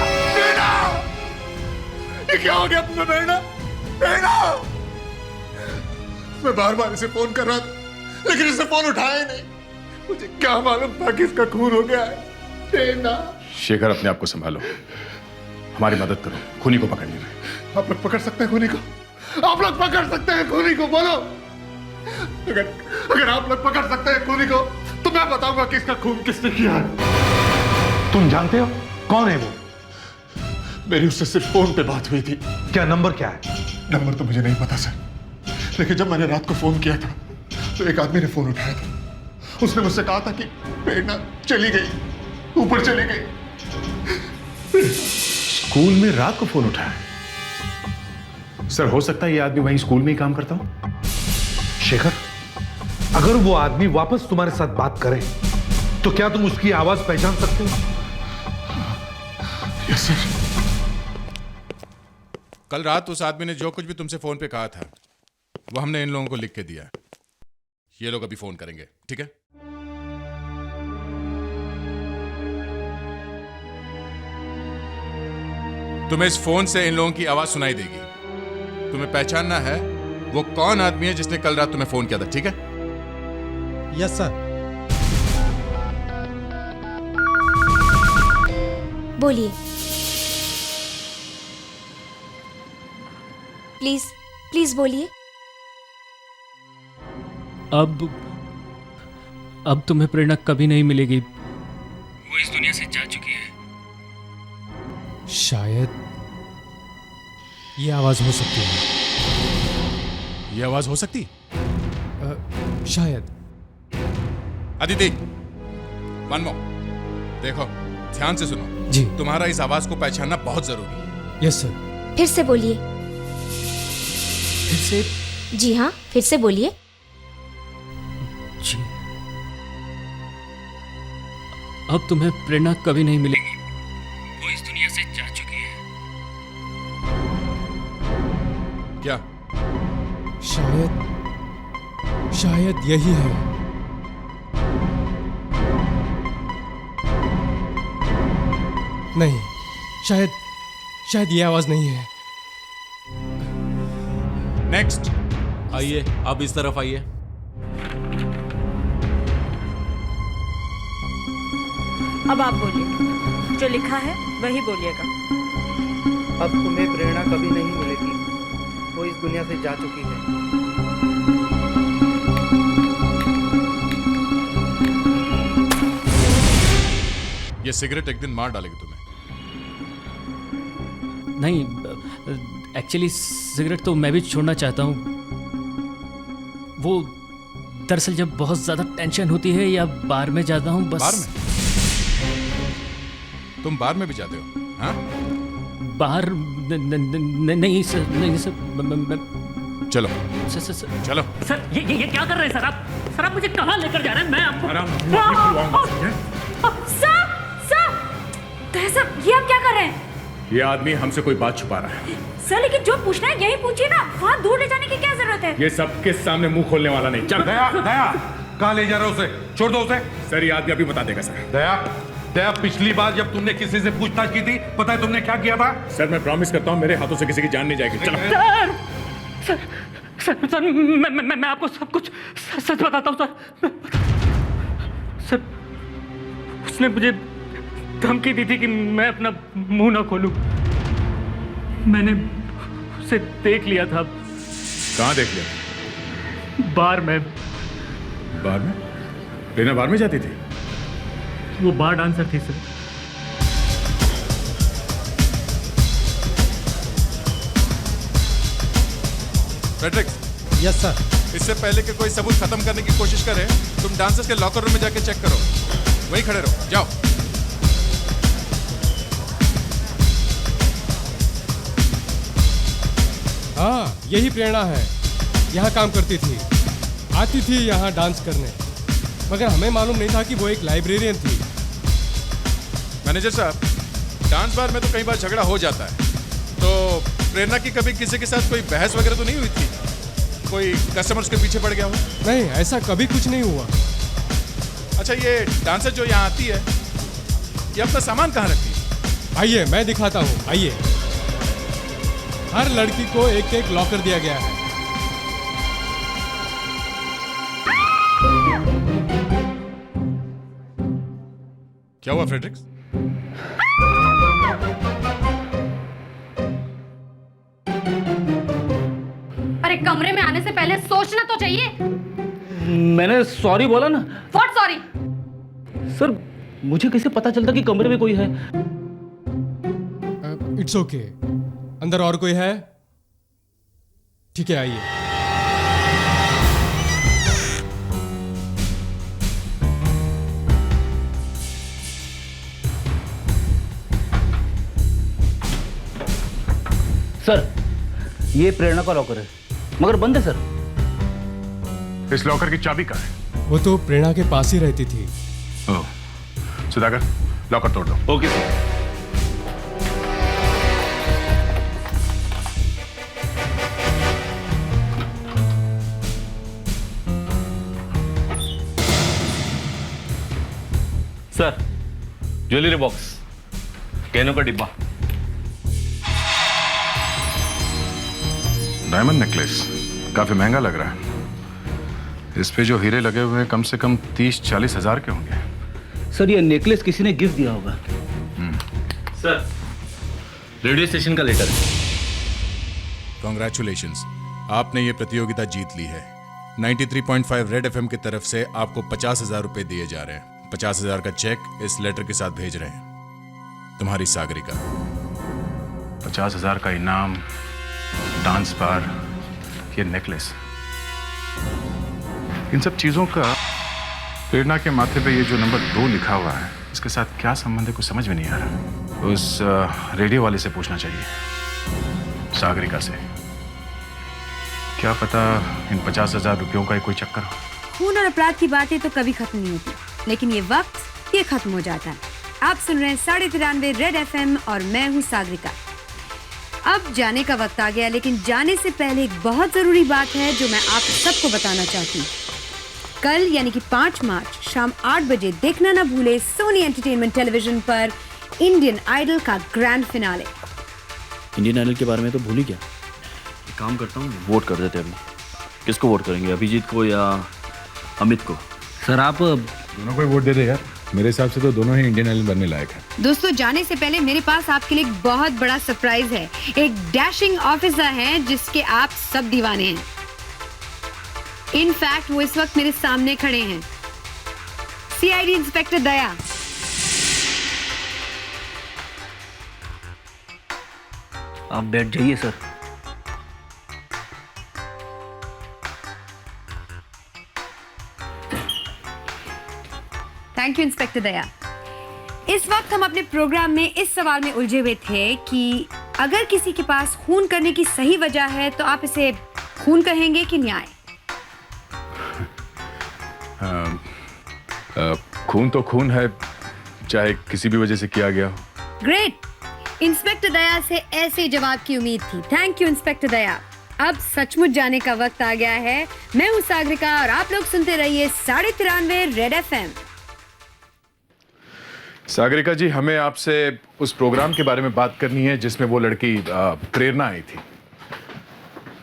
ये क्या हो गया तुम्हें? प्रेरणा, प्रेरणा, मैं बार बार इसे फोन कर रहा था लेकिन इसने फोन उठाया ही नहीं। मुझे क्या मालूम था कि इसका खून हो गया है। प्रेरणा, शेखर अपने आप को संभालो, हमारी मदद करो खूनी को पकड़ने में। आप लोग पकड़ सकते हैं खूनी को? आप लोग पकड़ सकते हैं खूनी को? बोलो। अगर आप लोग पकड़ सकते हैं खूनी को तो मैं बताऊंगा कि इसका खून किसने किया है। तुम जानते हो कौन है वो? मेरी उससे सिर्फ फोन पे बात हुई थी। क्या नंबर क्या है? नंबर तो मुझे नहीं पता सर, लेकिन जब मैंने रात को फोन किया था तो एक आदमी ने फोन उठाया था। उसने मुझसे कहा था कि प्रेरणा चली गई, ऊपर चली गई। स्कूल में रात को फोन उठाया? सर हो सकता है ये आदमी वहीं स्कूल में ही काम करता हो। शेखर, अगर वो आदमी वापस तुम्हारे साथ बात करे तो क्या तुम उसकी आवाज पहचान सकते हो? Yes sir. कल रात उस आदमी ने जो कुछ भी तुमसे फोन पे कहा था वो हमने इन लोगों को लिख के दिया। ये लोग अभी फोन करेंगे, ठीक है? तुम्हें इस फोन से इन लोगों की आवाज सुनाई देगी। तुम्हें पहचानना है वो कौन आदमी है जिसने कल रात तुम्हें फोन किया था, ठीक है? Yes sir. बोलिए। प्लीज प्लीज बोलिए। अब तुम्हें प्रेरणा कभी नहीं मिलेगी, वो इस दुनिया से जा चुकी है। शायद ये आवाज हो सकती है। ये आवाज हो सकती? शायद। अदिति, वन मोर, देखो ध्यान से सुनो जी। तुम्हारा इस आवाज को पहचानना बहुत जरूरी है। Yes sir. फिर से बोलिए। फिर से? जी हाँ, फिर से बोलिए। जी। अब तुम्हें प्रेरणा कभी नहीं मिलेगी, वो इस दुनिया से जा चुकी है। क्या? शायद यही है। नहीं, शायद ये आवाज नहीं है। नेक्स्ट। आइए, अब इस तरफ आइए। अब आप बोलिए, जो लिखा है वही बोलिएगा। अब तुम्हें प्रेरणा कभी नहीं मिलेगी, वो इस दुनिया से जा चुकी है। ये सिगरेट एक दिन मार डालेगी तुम्हें। नहीं, एक्चुअली सिगरेट तो मैं भी छोड़ना चाहता हूँ। वो दरअसल जब बहुत ज्यादा टेंशन होती है या बार में जाता हूँ बस। बार में? तुम बार में भी जाते हो? हाँ? बाहर नहीं सर, नहीं सर। चलो सर चलो। सर ये क्या कर रहे हैं सर आप? सर आप मुझे कहाँ लेकर जा रहे हैं? मैं आपको सर, ये आप क्या कर रहे हैं? ये आदमी हमसे कोई बात छुपा रहा है। सर लेकिन जो पूछना है यही पूछिए ना, वहाँ दूर ले जाने की क्या जरूरत है? ये सबके सामने मुंह खोलने वाला नहीं। चल दया, कहाँ ले जा रहे हो उसे? छोड़ दो उसे। सर ये आदमी अभी बता देगा सर। दया, पिछली बार जब तुमने किसी से पूछताछ की थी, पता है तुमने क्या किया था? सर मैं प्रॉमिस करता हूँ मेरे हाथों से किसी की जान नहीं जाएगी। चलो। सर मैं आपको सब कुछ सच बताता हूँ सर। उसने मुझे धमकी दी थी कि मैं अपना मुंह ना खोलूं। मैंने उसे देख लिया था। कहाँ देख लिया? बार में। बार में? प्रेरणा बार में जाती थी? वो बार डांसर थी सर। फ्रेडरिक। Yes sir. इससे पहले कि कोई सबूत खत्म करने की कोशिश करे, तुम डांसर्स के लॉकर रूम में जाके चेक करो। वहीं खड़े रहो, जाओ। हाँ, यही प्रेरणा है। यहाँ काम करती थी, आती थी यहाँ डांस करने, मगर हमें मालूम नहीं था कि वो एक लाइब्रेरियन थी। मैनेजर साहब, डांस बार में तो कई बार झगड़ा हो जाता है, तो प्रेरणा की कभी किसी के साथ कोई बहस वगैरह तो नहीं हुई थी? कोई कस्टमर उसके पीछे पड़ गया हो? नहीं, ऐसा कभी कुछ नहीं हुआ। अच्छा, ये डांसर जो यहाँ आती है, ये अपना सामान कहाँ रखती है? आइए मैं दिखाता हूँ, आइए। हर लड़की को एक एक लॉकर दिया गया है। क्या हुआ फ्रेडरिक्स? अरे कमरे में आने से पहले सोचना तो चाहिए। मैंने सॉरी बोला ना। What sorry? सर मुझे कैसे पता चलता कि कमरे में कोई है? It's okay. अंदर और कोई है? ठीक है, आइए। सर ये प्रेरणा का लॉकर है, मगर बंद है सर। इस लॉकर की चाबी कहाँ है? वो तो प्रेरणा के पास ही रहती थी। ओह, सुधाकर लॉकर तोड़ दो। Okay sir. Sir jewellery box, कैनों का डिब्बा। डायमंड नेकलेस काफी महंगा लग रहा है। इस पे जो हीरे लगे हुए हैं कम से कम 30-40 हजार के होंगे। सर ये नेकलेस किसी ने गिफ्ट दिया होगा। सर रेडियो स्टेशन का लेटर है। कॉन्ग्रेचुलेशंस, आपने ये प्रतियोगिता जीत ली है। 93.5 रेड एफएम की तरफ से आपको 50,000 रुपए दिए जा रहे हैं। 50,000 का चेक इस लेटर के साथ भेज रहे हैं। तुम्हारी सागरिका। 50,000 का इनाम, डांस बार, ये नेकलेस, इन सब चीजों का प्रेरणा के माथे पे ये जो नंबर 2 लिखा हुआ है, इसके साथ क्या संबंध है, कुछ समझ में नहीं आ रहा। उस रेडियो वाले से पूछना चाहिए, सागरिका से। क्या पता इन 50,000 रुपयों का ही कोई चक्कर हो। खून और अपराध की बातें तो कभी खत्म नहीं होती, लेकिन ये वक्त ये खत्म हो जाता है। आप सुन रहे हैं 93.5 रेड एफएम और मैं हूँ सागरिका। अब जाने का वक्त आ गया, लेकिन जाने से पहले एक बहुत जरूरी बात है जो मैं आप सबको बताना चाहती हूँ। कल यानी कि 5 मार्च शाम 8 बजे देखना ना भूले सोनी एंटरटेनमेंट टेलीविजन पर इंडियन आइडल का ग्रैंड फिनाले। इंडियन आइडल के बारे में तो भूल ही गया। एक काम करता हूँ, वोट कर देते अभी। किसको वोट करेंगे, अभिजीत को या अमित को? सर आप दोनों को वोट दे दे यार। मेरे हिसाब से तो दोनों ही इंडियन आइडल बनने लायक है। दोस्तों जाने से पहले मेरे पास आपके लिए एक बहुत बड़ा सरप्राइज है। एक डैशिंग ऑफिसर है जिसके आप सब दीवाने हैं। इनफैक्ट वो इस वक्त मेरे सामने खड़े हैं। सीआईडी इंस्पेक्टर दया। आप बैठ जाइए सर। थैंक यू इंस्पेक्टर दया। इस वक्त हम अपने प्रोग्राम में इस सवाल में उलझे हुए थे कि अगर किसी के पास खून करने की सही वजह है तो आप इसे खून कहेंगे कि न्याय? खून तो खून है, चाहे किसी भी वजह से किया गया हो। ग्रेट। इंस्पेक्टर दया से ऐसे जवाब की उम्मीद थी। थैंक यू इंस्पेक्टर दया। अब सचमुच जाने का वक्त आ गया है। मैं हूँ सागरिका और आप लोग सुनते रहिए 93.5 रेड एफएम। सागरिका जी, हमें आपसे उस प्रोग्राम के बारे में बात करनी है जिसमें वो लड़की प्रेरणा आई थी।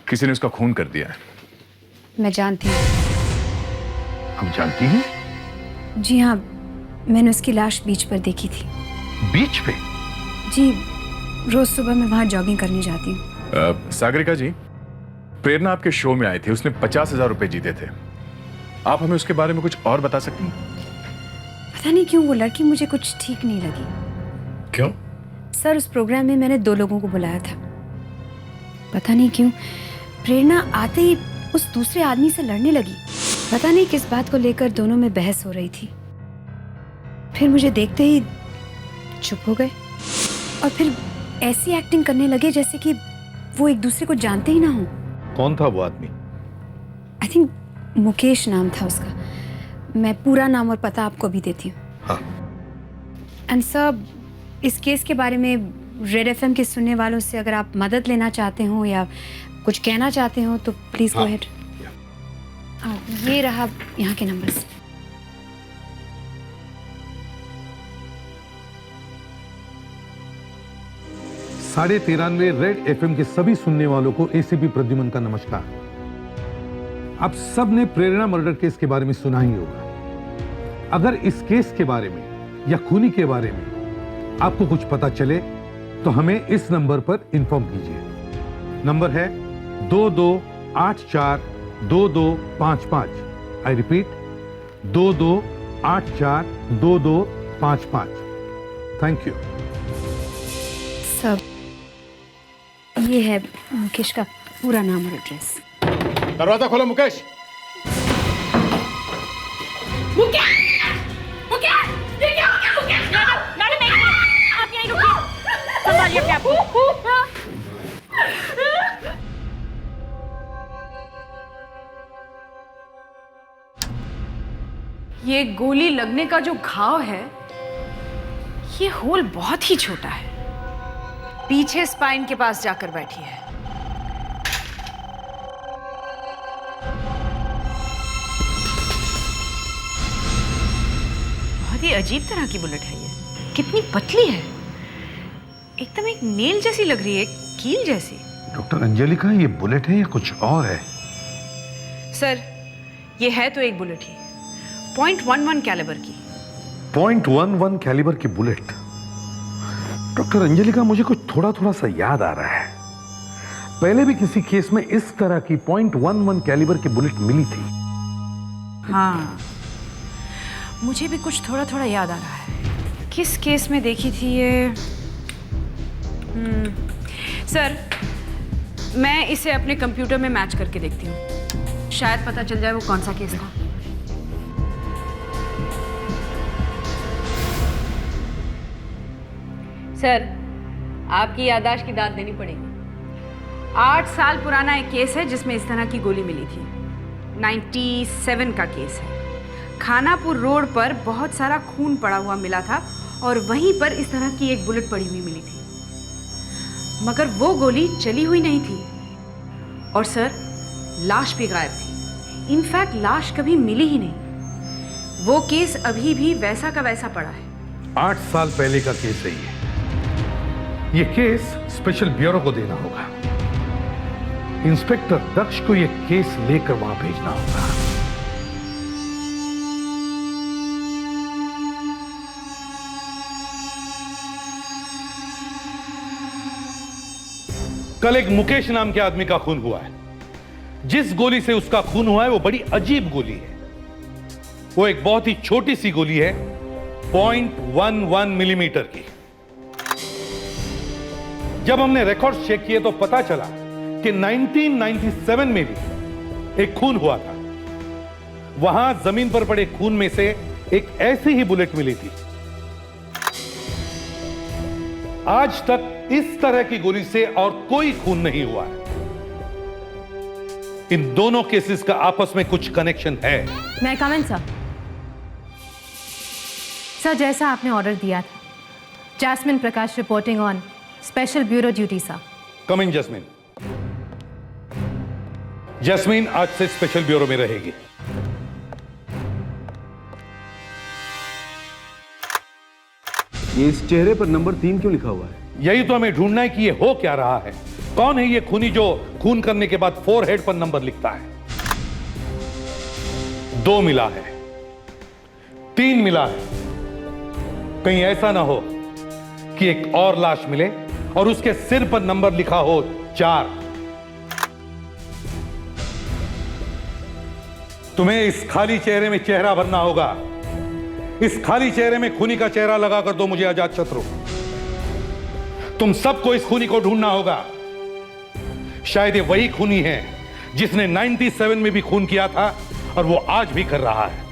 किसी ने उसका खून कर दिया है। मैं जानती हूँ। हम जानती हैं? जी हाँ, मैंने उसकी लाश बीच पर देखी थी। बीच पे? जी, रोज सुबह मैं वहाँ जॉगिंग करने जाती हूँ। सागरिका जी, प्रेरणा आपके शो में आई थी, उसने 50,000 रुपए जीते थे। आप हमें उसके बारे में कुछ और बता सकती हैं? पता नहीं क्यों वो लड़की मुझे कुछ ठीक नहीं लगी। क्यों? सर उस प्रोग्राम में मैंने 2 लोगों को बुलाया था। पता नहीं क्यों प्रेरणा आते ही उस दूसरे आदमी से लड़ने लगी। पता नहीं किस बात को लेकर दोनों में बहस हो रही थी। फिर मुझे देखते ही चुप हो गए और फिर ऐसी एक्टिंग करने लगे जैसे कि वो एक दूसरे को जानते ही ना हो। कौन था वो आदमी? आई थिंक मुकेश नाम था उसका। मैं पूरा नाम और पता आपको भी देती हूँ। हाँ। एंड सर, इस केस के बारे में रेड एफएम के सुनने वालों से अगर आप मदद लेना चाहते हो या कुछ कहना चाहते हो तो प्लीज गो अहेड। ये रहा यहाँ के नंबर्स। साढ़े 93 रेड एफएम के सभी सुनने वालों को एसीपी प्रद्युमन का नमस्कार। आप सब ने प्रेरणा मर्डर केस के बारे में सुना ही होगा। अगर इस केस के बारे में या खूनी के बारे में आपको कुछ पता चले तो हमें इस नंबर पर इंफॉर्म कीजिए। नंबर है 22842255। I repeat 22842255। Thank you. सब ये है मुकेश का पूरा नाम और एड्रेस। दरवाजा खोलो मुकेश। संभालिए अपने आप को। ये गोली लगने का जो घाव है, ये होल बहुत ही छोटा है, पीछे स्पाइन के पास जाकर बैठी है। बहुत ही अजीब तरह की बुलेट है ये। कितनी पतली है, एकदम एक नेल जैसी लग रही है, कील जैसी। डॉक्टर अंजलिका, ये बुलेट है या कुछ और है? सर, ये है तो एक बुलेट ही, .11 कैलिबर की। .11 कैलिबर की बुलेट? डॉक्टर अंजलिका, मुझे कुछ थोड़ा थोड़ा सा याद आ रहा है। पहले भी किसी केस में इस तरह की .11 कैलिबर की बुलेट मिली थी। हाँ, मुझे भी कुछ थोड़ा थोड़ा याद आ रहा है। किस केस में देखी थी ये? सर, मैं इसे अपने कंप्यूटर में मैच करके देखती हूँ, शायद पता चल जाए वो कौन सा केस था। सर, आपकी याददाश्त की दाद देनी पड़ेगी। 8 साल पुराना एक केस है जिसमें इस तरह की गोली मिली थी। 97 का केस है। खानापुर रोड पर बहुत सारा खून पड़ा हुआ मिला था और वहीं पर इस तरह की एक बुलेट पड़ी हुई मिली थी, मगर वो गोली चली हुई नहीं थी। और सर, लाश भी गायब थी। इनफैक्ट लाश कभी मिली ही नहीं। वो केस अभी भी वैसा का वैसा पड़ा है। 8 साल पहले का केस है ये केस स्पेशल ब्यूरो को देना होगा। इंस्पेक्टर दक्ष को ये केस लेकर वहां भेजना होगा। कल एक मुकेश नाम के आदमी का खून हुआ है। जिस गोली से उसका खून हुआ है वो बड़ी अजीब गोली है। वो एक बहुत ही छोटी सी गोली है, 0.11 मिलीमीटर की। जब हमने रिकॉर्ड्स चेक किए तो पता चला कि 1997 में भी एक खून हुआ था। वहां जमीन पर पड़े खून में से एक ऐसी ही बुलेट मिली थी। आज तक इस तरह की गोली से और कोई खून नहीं हुआ है। इन दोनों केसेस का आपस में कुछ कनेक्शन है। मैं कमेंट सर। सर, जैसा आपने ऑर्डर दिया था, Jasmine Prakash reporting on special bureau duty sir. Come in Jasmine. Jasmine आज से स्पेशल ब्यूरो में रहेगी। ये इस चेहरे पर नंबर 3 क्यों लिखा हुआ है? यही तो हमें ढूंढना है कि ये हो क्या रहा है। कौन है ये खूनी जो खून करने के बाद फोरहेड पर नंबर लिखता है? 2 मिला है, 3 मिला है। कहीं ऐसा ना हो कि एक और लाश मिले और उसके सिर पर नंबर लिखा हो 4। तुम्हें इस खाली चेहरे में चेहरा भरना होगा। इस खाली चेहरे में खूनी का चेहरा लगाकर दो मुझे आजाद शत्रु। तुम सबको इस खूनी को ढूंढना होगा। शायद ये वही खूनी है जिसने 97 में भी खून किया था और वो आज भी कर रहा है।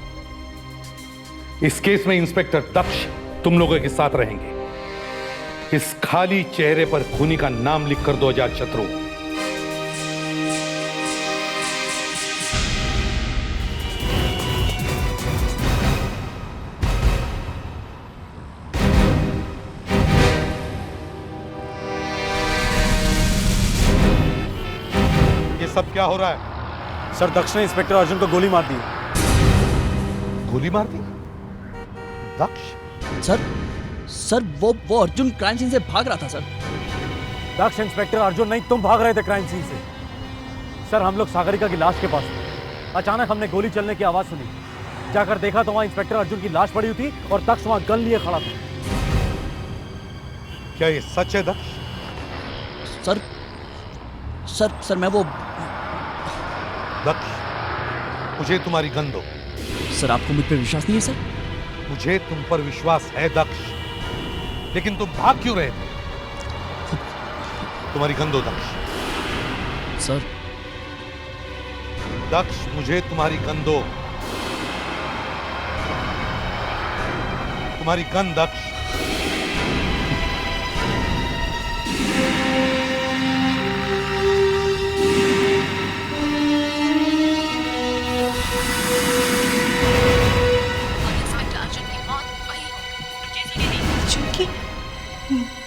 इस केस में इंस्पेक्टर दक्ष तुम लोगों के साथ रहेंगे। इस खाली चेहरे पर खूनी का नाम लिखकर दो आजाद शत्रु। ये सब क्या हो रहा है? सर, दक्ष ने इंस्पेक्टर अर्जुन को गोली मार दी। गोली मार दी? दक्ष? सर वो अर्जुन क्राइम सीन से भाग रहा था सर। दक्ष इंस्पेक्टर अर्जुन नहीं, तुम भाग रहे थे क्राइम सीन से। सर, हम लोग सागरिका की लाश के पास थे। अचानक हमने गोली चलने की आवाज सुनी। जाकर देखा तो वहां इंस्पेक्टर अर्जुन की लाश पड़ी हुई थी और दक्ष वहां गन लिए खड़ा था। क्या ये सच है दक्ष? सर मैं वो दक्ष, मुझे तुम्हारी गन दो। सर आपको मुझ पर विश्वास नहीं है सर? मुझे तुम पर विश्वास है दक्ष, लेकिन तुम भाग क्यों रहे थे? तुम्हारी गन दो दक्ष। सर दक्ष, मुझे तुम्हारी गन दो। तुम्हारी गन दक्ष।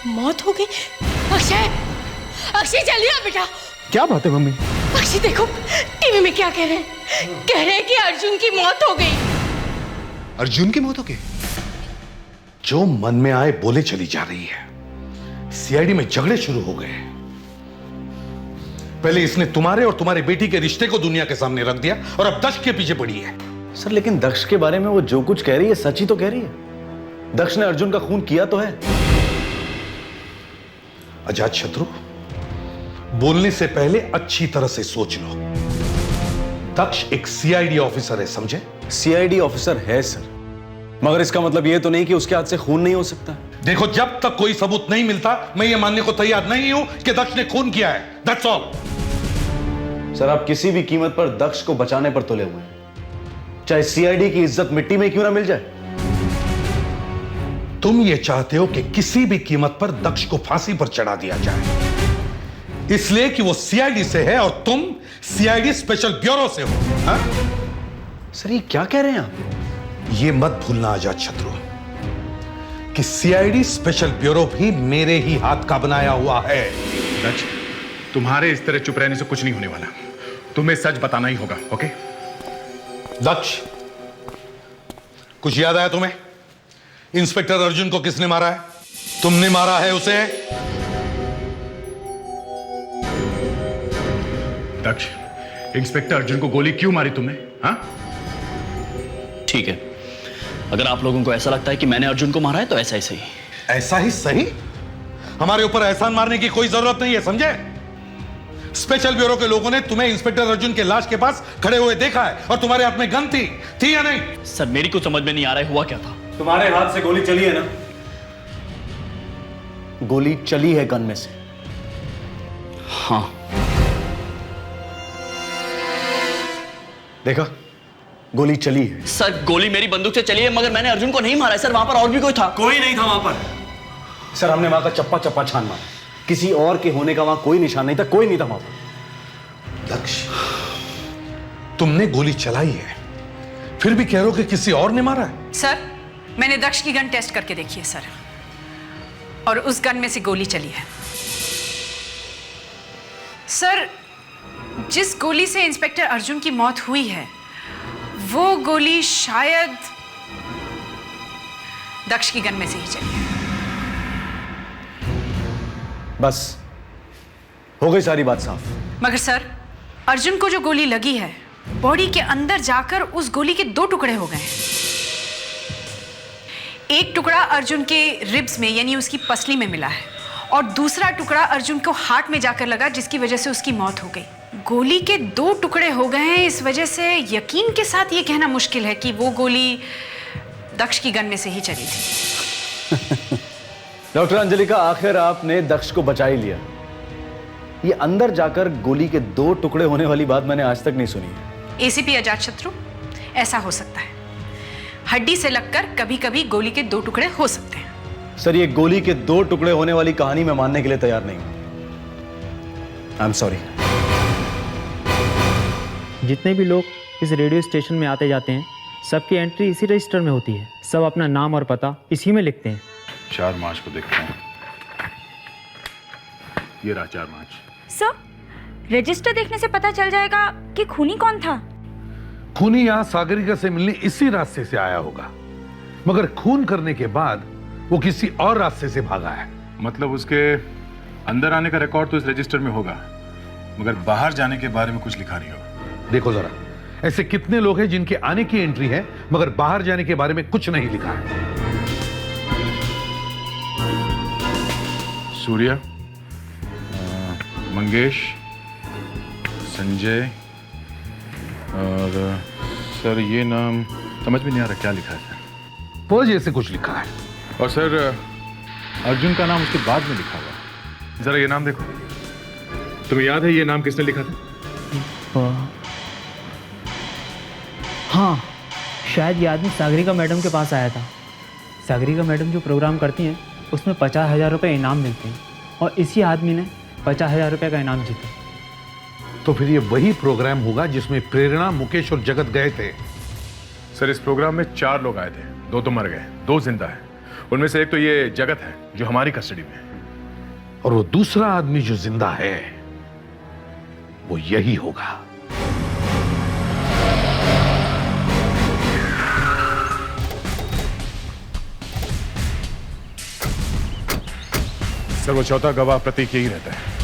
मौत हो गई। अक्षय, अक्षय जल्दी आ बेटा। क्या बात है मम्मी? अक्षय देखो टीवी में क्या कह रहे हैं, कह रहे हैं कि अर्जुन की मौत हो गई। अर्जुन की मौत हो गई? जो मन में आए बोले चली जा रही है। सीआईडी में झगड़े शुरू हो गए। पहले इसने तुम्हारे और तुम्हारी बेटी के रिश्ते को दुनिया के सामने रख दिया और अब दक्ष के पीछे पड़ी है। सर लेकिन दक्ष के बारे में वो जो कुछ कह रही है सच ही तो कह रही है। दक्ष ने अर्जुन का खून किया तो है। अजात शत्रु, बोलने से पहले अच्छी तरह से सोच लो। दक्ष एक सीआईडी ऑफिसर है, समझे? सीआईडी ऑफिसर है सर, मगर इसका मतलब यह तो नहीं कि उसके हाथ से खून नहीं हो सकता। देखो, जब तक कोई सबूत नहीं मिलता मैं ये मानने को तैयार नहीं हूं कि दक्ष ने खून किया है। That's all. सर आप किसी भी कीमत पर दक्ष को बचाने पर तुले हुए हैं, चाहे सीआईडी की इज्जत मिट्टी में क्यों ना मिल जाए। तुम ये चाहते हो कि किसी भी कीमत पर दक्ष को फांसी पर चढ़ा दिया जाए, इसलिए कि वो सीआईडी से है और तुम सीआईडी स्पेशल ब्यूरो से हो। हा? सर ये क्या कह रहे हैं आप? ये मत भूलना अजात शत्रु कि सीआईडी स्पेशल ब्यूरो भी मेरे ही हाथ का बनाया हुआ है। दक्ष, तुम्हारे इस तरह चुप रहने से कुछ नहीं होने वाला। तुम्हें सच बताना ही होगा, ओके? दक्ष, कुछ याद आया तुम्हें? इंस्पेक्टर अर्जुन को किसने मारा है? तुमने मारा है उसे। दक्ष, इंस्पेक्टर अर्जुन को गोली क्यों मारी तुमने? हाँ? ठीक है, अगर आप लोगों को ऐसा लगता है कि मैंने अर्जुन को मारा है तो ऐसा ही सही। ऐसा ही सही? हमारे ऊपर एहसान मारने की कोई जरूरत नहीं है, समझे? स्पेशल ब्यूरो के लोगों ने तुम्हें इंस्पेक्टर अर्जुन के लाश के पास खड़े हुए देखा है और तुम्हारे हाथ में गन थी या नहीं? सर मेरी कुछ समझ में नहीं आ रहा है, हुआ क्या था? तुम्हारे हाथ से गोली चली है ना? गोली चली है गन में से। हाँ। देखा, गोली चली है। सर गोली मेरी बंदूक से चली है, मगर मैंने अर्जुन को नहीं मारा है सर। वहां पर और भी कोई था? कोई नहीं था वहां पर। सर हमने वहां का चप्पा चप्पा छान मारा, किसी और के होने का वहां कोई निशान नहीं था, कोई नहीं था वहां पर। दक्ष, तुमने गोली चलाई है, फिर भी कह रहे हो कि किसी और ने मारा है? सर मैंने दक्ष की गन टेस्ट करके देखी है सर, और उस गन में से गोली चली है। सर जिस गोली से इंस्पेक्टर अर्जुन की मौत हुई है वो गोली शायद दक्ष की गन में से ही चली है। बस हो गई सारी बात साफ। मगर सर अर्जुन को जो गोली लगी है बॉडी के अंदर जाकर उस गोली के 2 टुकड़े हो गए हैं। एक टुकड़ा अर्जुन के रिब्स में यानी उसकी पसली में मिला है और दूसरा टुकड़ा अर्जुन को हार्ट में जाकर लगा, जिसकी वजह से उसकी मौत हो गई। गोली के 2 टुकड़े हो गए हैं, इस वजह से यकीन के साथ ये कहना मुश्किल है कि वो गोली दक्ष की गन में से ही चली थी। डॉक्टर अंजलिका, आखिर आपने दक्ष को बचा ही लिया। ये अंदर जाकर गोली के 2 टुकड़े होने वाली बात मैंने आज तक नहीं सुनी है। एसीपी अजात शत्रु, ऐसा हो सकता है, हड्डी से लगकर कभी कभी गोली के 2 टुकड़े हो सकते हैं। सर ये गोली के 2 टुकड़े होने वाली कहानी मैं मानने के लिए तैयार नहीं हूं। I am sorry. जितने भी लोग इस रेडियो स्टेशन में आते जाते हैं सबकी एंट्री इसी रजिस्टर में होती है। सब अपना नाम और पता इसी में लिखते हैं। 4 मार्च को देखते हैं। ये रहा 4 मार्च। सर रजिस्टर देखने से पता चल जाएगा कि खूनी कौन था। खूनी यहां सागरिका से मिलने इसी रास्ते से आया होगा, मगर खून करने के बाद वो किसी और रास्ते से भागा है। मतलब उसके अंदर आने का रिकॉर्ड तो इस रजिस्टर में होगा, मगर बाहर जाने के बारे में कुछ लिखा नहीं होगा। देखो जरा, ऐसे कितने लोग हैं जिनके आने की एंट्री है मगर बाहर जाने के बारे में कुछ नहीं लिखा है। सूर्या, मंगेश, संजय और सर ये नाम समझ में नहीं आ रहा क्या लिखा है सर। फौज ऐसे कुछ लिखा है। और सर अर्जुन का नाम उसके बाद में लिखा हुआ है। जरा ये नाम देखो, तुम्हें याद है ये नाम किसने लिखा था? हाँ, शायद ये आदमी सागरिका मैडम के पास आया था। सागरिका मैडम जो प्रोग्राम करती हैं उसमें 50,000 रुपये इनाम मिलते हैं और इसी आदमी ने 50,000 रुपये का इनाम जीता। तो फिर ये वही प्रोग्राम होगा जिसमें प्रेरणा, मुकेश और जगत गए थे। सर इस प्रोग्राम में 4 लोग आए थे, 2 तो मर गए, 2 जिंदा है। उनमें से एक तो ये जगत है जो हमारी कस्टडी में है, और वो दूसरा आदमी जो जिंदा है वो यही होगा। सर वो चौथा गवाह प्रतीक यही रहता है।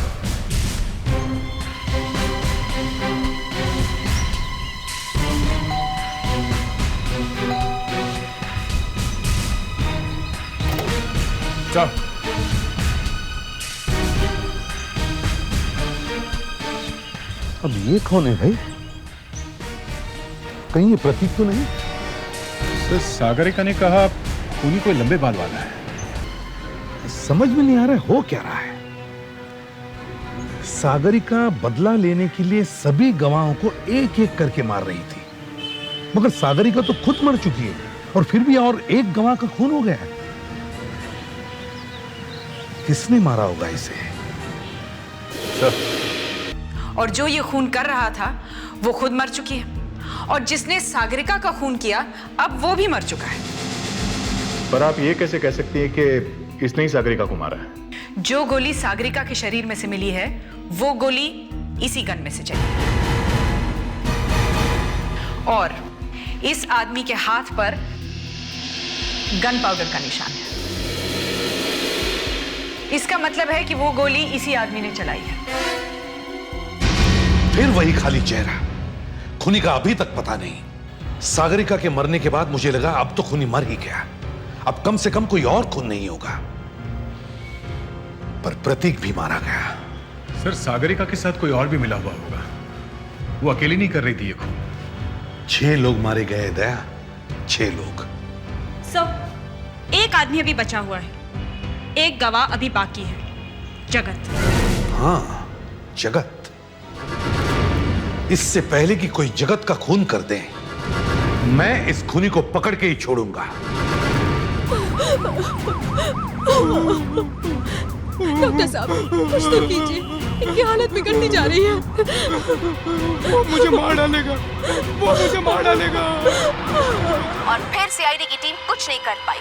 चल। अब ये कौन है भाई? कहीं ये प्रतीक तो नहीं? सर सागरिका ने कहा खूनी कोई लंबे बाल वाला है। समझ में नहीं आ रहा है हो क्या रहा है। सागरिका बदला लेने के लिए सभी गवाहों को एक एक करके मार रही थी, मगर सागरिका तो खुद मर चुकी है और फिर भी और एक गवाह का खून हो गया है। किसने मारा होगा इसे? और जो ये खून कर रहा था वो खुद मर चुकी है, और जिसने सागरिका का खून किया अब वो भी मर चुका है। पर आप ये कैसे कह सकती हैं कि इसने ही सागरिका को मारा है? जो गोली सागरिका के शरीर में से मिली है वो गोली इसी गन में से चली, और इस आदमी के हाथ पर गन पाउडर का निशान है। इसका मतलब है कि वो गोली इसी आदमी ने चलाई है। फिर वही खाली चेहरा। खूनी का अभी तक पता नहीं। सागरिका के मरने के बाद मुझे लगा अब तो खूनी मर ही गया, अब कम से कम कोई और खून नहीं होगा, पर प्रतीक भी मारा गया। सर सागरिका के साथ कोई और भी मिला हुआ होगा, वो अकेली नहीं कर रही थी ये खून। 6 लोग मारे गए दया, 6 लोग। सर एक आदमी अभी बचा हुआ है, एक गवाह अभी बाकी है, जगत। हाँ, जगत। इससे पहले कि कोई जगत का खून कर दे, मैं इस खूनी को पकड़ के ही छोड़ूंगा। डॉक्टर साहब कुछ तो कीजिए, इनकी हालत बिगड़ती जा रही है। वो मुझे मार डालेगा, वो मुझे मार डालेगा। और फिर सीआईडी की टीम कुछ नहीं कर पाई।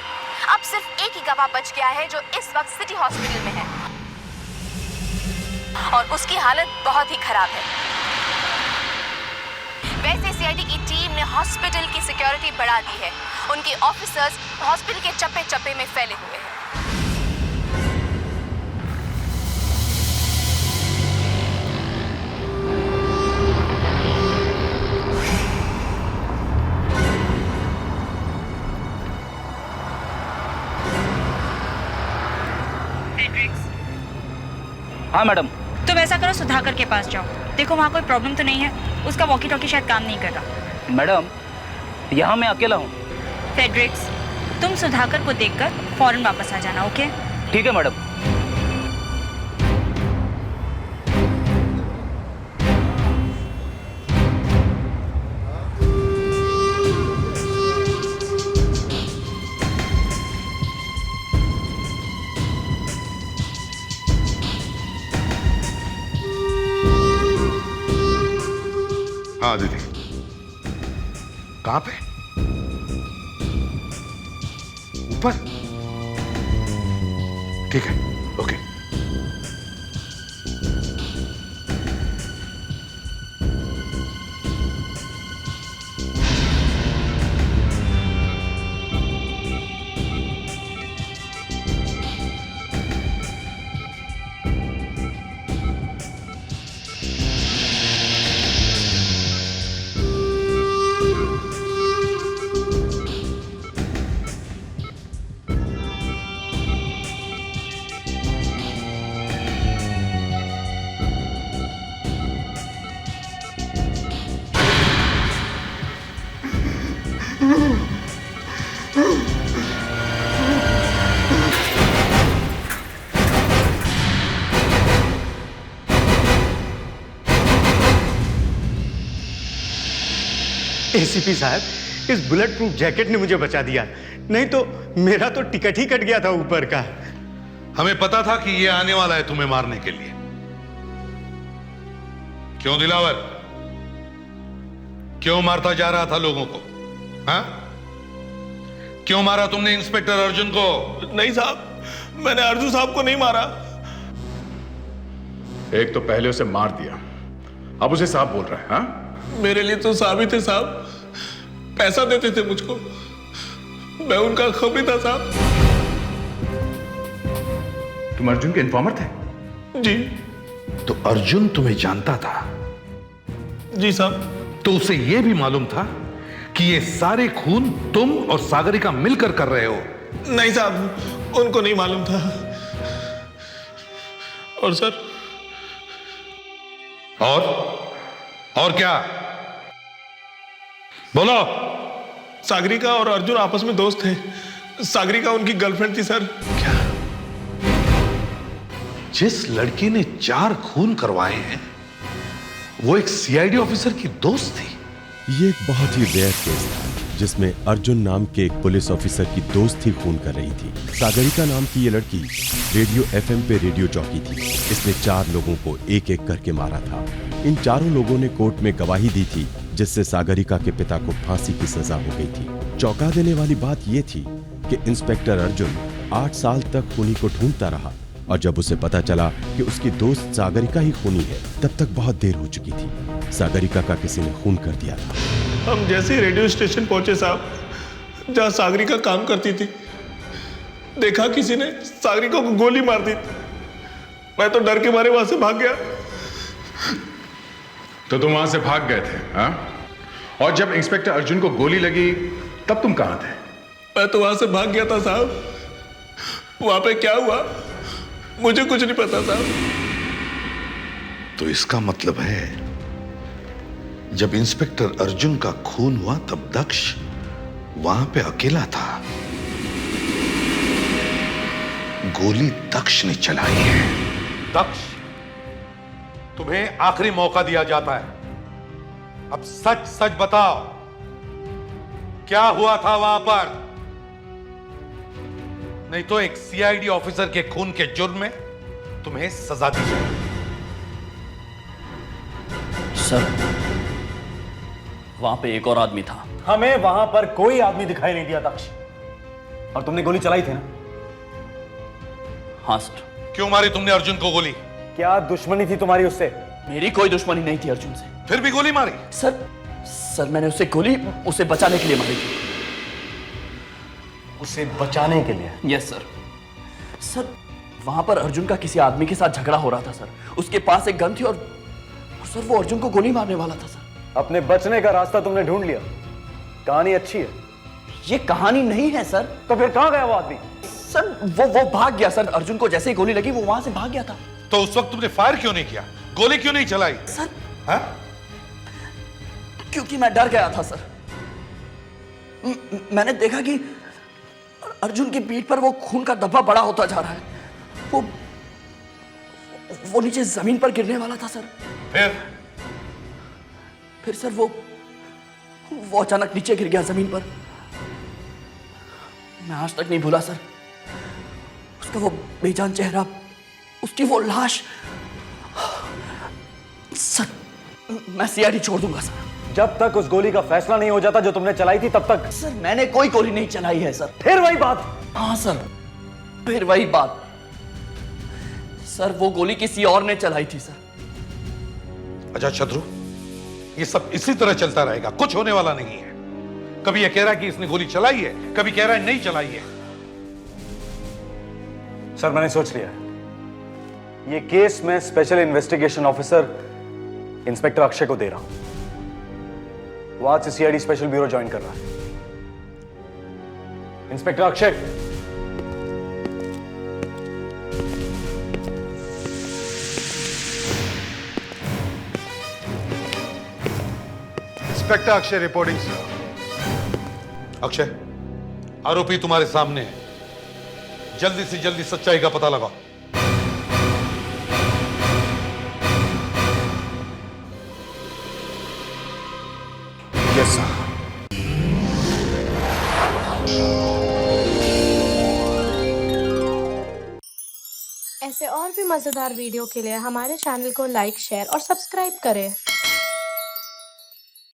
अब सिर्फ एक ही गवाह बच गया है जो इस वक्त सिटी हॉस्पिटल में है, और उसकी हालत बहुत ही खराब है। वैसे सीआईडी की टीम ने हॉस्पिटल की सिक्योरिटी बढ़ा दी है, उनके ऑफिसर्स हॉस्पिटल के चप्पे चप्पे में फैले हुए हैं। हाँ मैडम। तो वैसा करो, सुधाकर के पास जाओ, देखो वहाँ कोई प्रॉब्लम तो नहीं है, उसका वॉकी टॉकी शायद काम नहीं कर रहा। मैडम यहाँ मैं अकेला हूँ। फेड्रिक्स तुम सुधाकर को देखकर फौरन वापस आ जाना, ओके? ठीक है मैडम। हाँ दीदी, कहाँ पे? ऊपर? ठीक है, ओके। एसीपी साहब, इस बुलेट प्रूफ जैकेट ने मुझे बचा दिया, नहीं तो मेरा तो टिकट ही कट गया था ऊपर का। हमें पता था कि ये आने वाला है तुम्हें मारने के लिए। क्यों दिलावर, क्यों मारता जा रहा था लोगों को? हाँ? क्यों मारा तुमने इंस्पेक्टर अर्जुन को? नहीं साहब, मैंने अर्जुन साहब को नहीं मारा। एक तो पहले उसे मार दिया, अब उसे साहब बोल रहा है। हाँ? मेरे लिए तो साहब ही थे साहब, पैसा देते थे मुझको, मैं उनका खबरी था साहब। तुम अर्जुन के इन्फॉर्मर थे? जी। तो अर्जुन तुम्हें जानता था? जी साहब। तो उसे यह भी मालूम था कि ये सारे खून तुम और सागरिका मिलकर कर रहे हो? नहीं साहब, उनको नहीं मालूम था। और सर, और क्या? बोलो। सागरिका और अर्जुन आपस में दोस्त थे, सागरिका उनकी गर्लफ्रेंड थी सर। क्या? जिस लड़की ने 4 खून करवाए हैं वो एक सीआईडी ऑफिसर की दोस्त थी? ये एक बहुत ही रेयर केस था जिसमें अर्जुन नाम के एक पुलिस ऑफिसर की दोस्त ही खून कर रही थी। सागरिका नाम की ये लड़की रेडियो एफएम पे रेडियो जॉकी थी। इसने 4 लोगों को एक एक करके मारा था। इन चारों लोगों ने कोर्ट में गवाही दी थी, जिससे सागरिका के पिता को फांसी की सजा हो गई थी। चौंका देने वाली बात यह थी कि इंस्पेक्टर अर्जुन 8 साल तक खूनी को ढूंढता रहा, और जब उसे पता चला कि उसकी दोस्त सागरिका ही खूनी है, तब तक बहुत देर हो चुकी थी। सागरिका का किसी ने खून कर दिया था। हम जैसे रेडियो स्टेशन पहुंचे साहब, जहां सागरिका काम करती थी, देखा किसी ने सागरिका को गोली मार दी। मैं तो डर के मारे वहां से भाग गया। तो तुम वहां से भाग गए थे? हाँ? और जब इंस्पेक्टर अर्जुन को गोली लगी तब तुम कहां थे? मैं तो वहां से भाग गया था साहब। वहां पे क्या हुआ मुझे कुछ नहीं पता साहब। तो इसका मतलब है जब इंस्पेक्टर अर्जुन का खून हुआ तब दक्ष वहां पे अकेला था। गोली दक्ष ने चलाई है। दक्ष, तुम्हें आखिरी मौका दिया जाता है, अब सच सच बताओ, क्या हुआ था वहां पर? नहीं तो एक सीआईडी ऑफिसर के खून के जुर्म में तुम्हें सजा दी जाएगी। सर, वहां पे एक और आदमी था। हमें वहां पर कोई आदमी दिखाई नहीं दिया दक्ष। और तुमने गोली चलाई थी ना? हाँ सर। क्यों मारी तुमने अर्जुन को गोली? क्या दुश्मनी थी तुम्हारी उससे? मेरी कोई दुश्मनी नहीं थी अर्जुन से। फिर भी गोली मारी? सर मैंने उसे गोली उसे बचाने के लिए मारी थी। उसे बचाने के लिए? Yes sir. सर, वहां पर अर्जुन का किसी आदमी के साथ झगड़ा हो रहा था सर। उसके पास एक गन थी और सर वो अर्जुन को गोली मारने वाला था सर। अपने बचने का रास्ता तुमने ढूंढ लिया। कहानी अच्छी है। ये कहानी नहीं है सर। तो फिर कहां गया वो आदमी? सर वो भाग गया सर। अर्जुन को जैसे ही गोली लगी वो वहां से भाग गया था। तो उस वक्त तुमने फायर क्यों नहीं किया, गोली क्यों नहीं चलाई? सर, हाँ? क्योंकि मैं डर गया था सर। मैंने देखा कि अर्जुन की पीठ पर वो खून का धब्बा बड़ा होता जा रहा है। वो नीचे जमीन पर गिरने वाला था सर। फिर सर वो अचानक नीचे गिर गया जमीन पर। मैं आज तक नहीं भूला सर उसका वो बेजान चेहरा, उसकी वो लाश। सर, मैं सीआईडी छोड़ दूंगा सर। जब तक उस गोली का फैसला नहीं हो जाता जो तुमने चलाई थी तब तक। सर, मैंने कोई गोली नहीं चलाई है सर। फिर वही बात? हाँ सर, फिर वही बात। सर, वो गोली किसी और ने चलाई थी सर। अच्छा शत्रु, ये सब इसी तरह चलता रहेगा, कुछ होने वाला नहीं है। कभी ये कह रहा है कि इसने गोली चलाई है, कभी कह रहा है नहीं चलाई है। सर, मैंने सोच लिया, ये केस मैं special investigation officer inspector Akshay को दे रहा हूं। वो आज से सीआईडी स्पेशल ब्यूरो ज्वाइन कर रहा है। Inspector Akshay, inspector Akshay reporting sir. Akshay, आरोपी तुम्हारे सामने है, जल्दी से जल्दी सच्चाई का पता लगाओ। Yes sir. ऐसे और भी मज़ेदार वीडियो के लिए हमारे चैनल को लाइक, शेयर और सब्सक्राइब करें।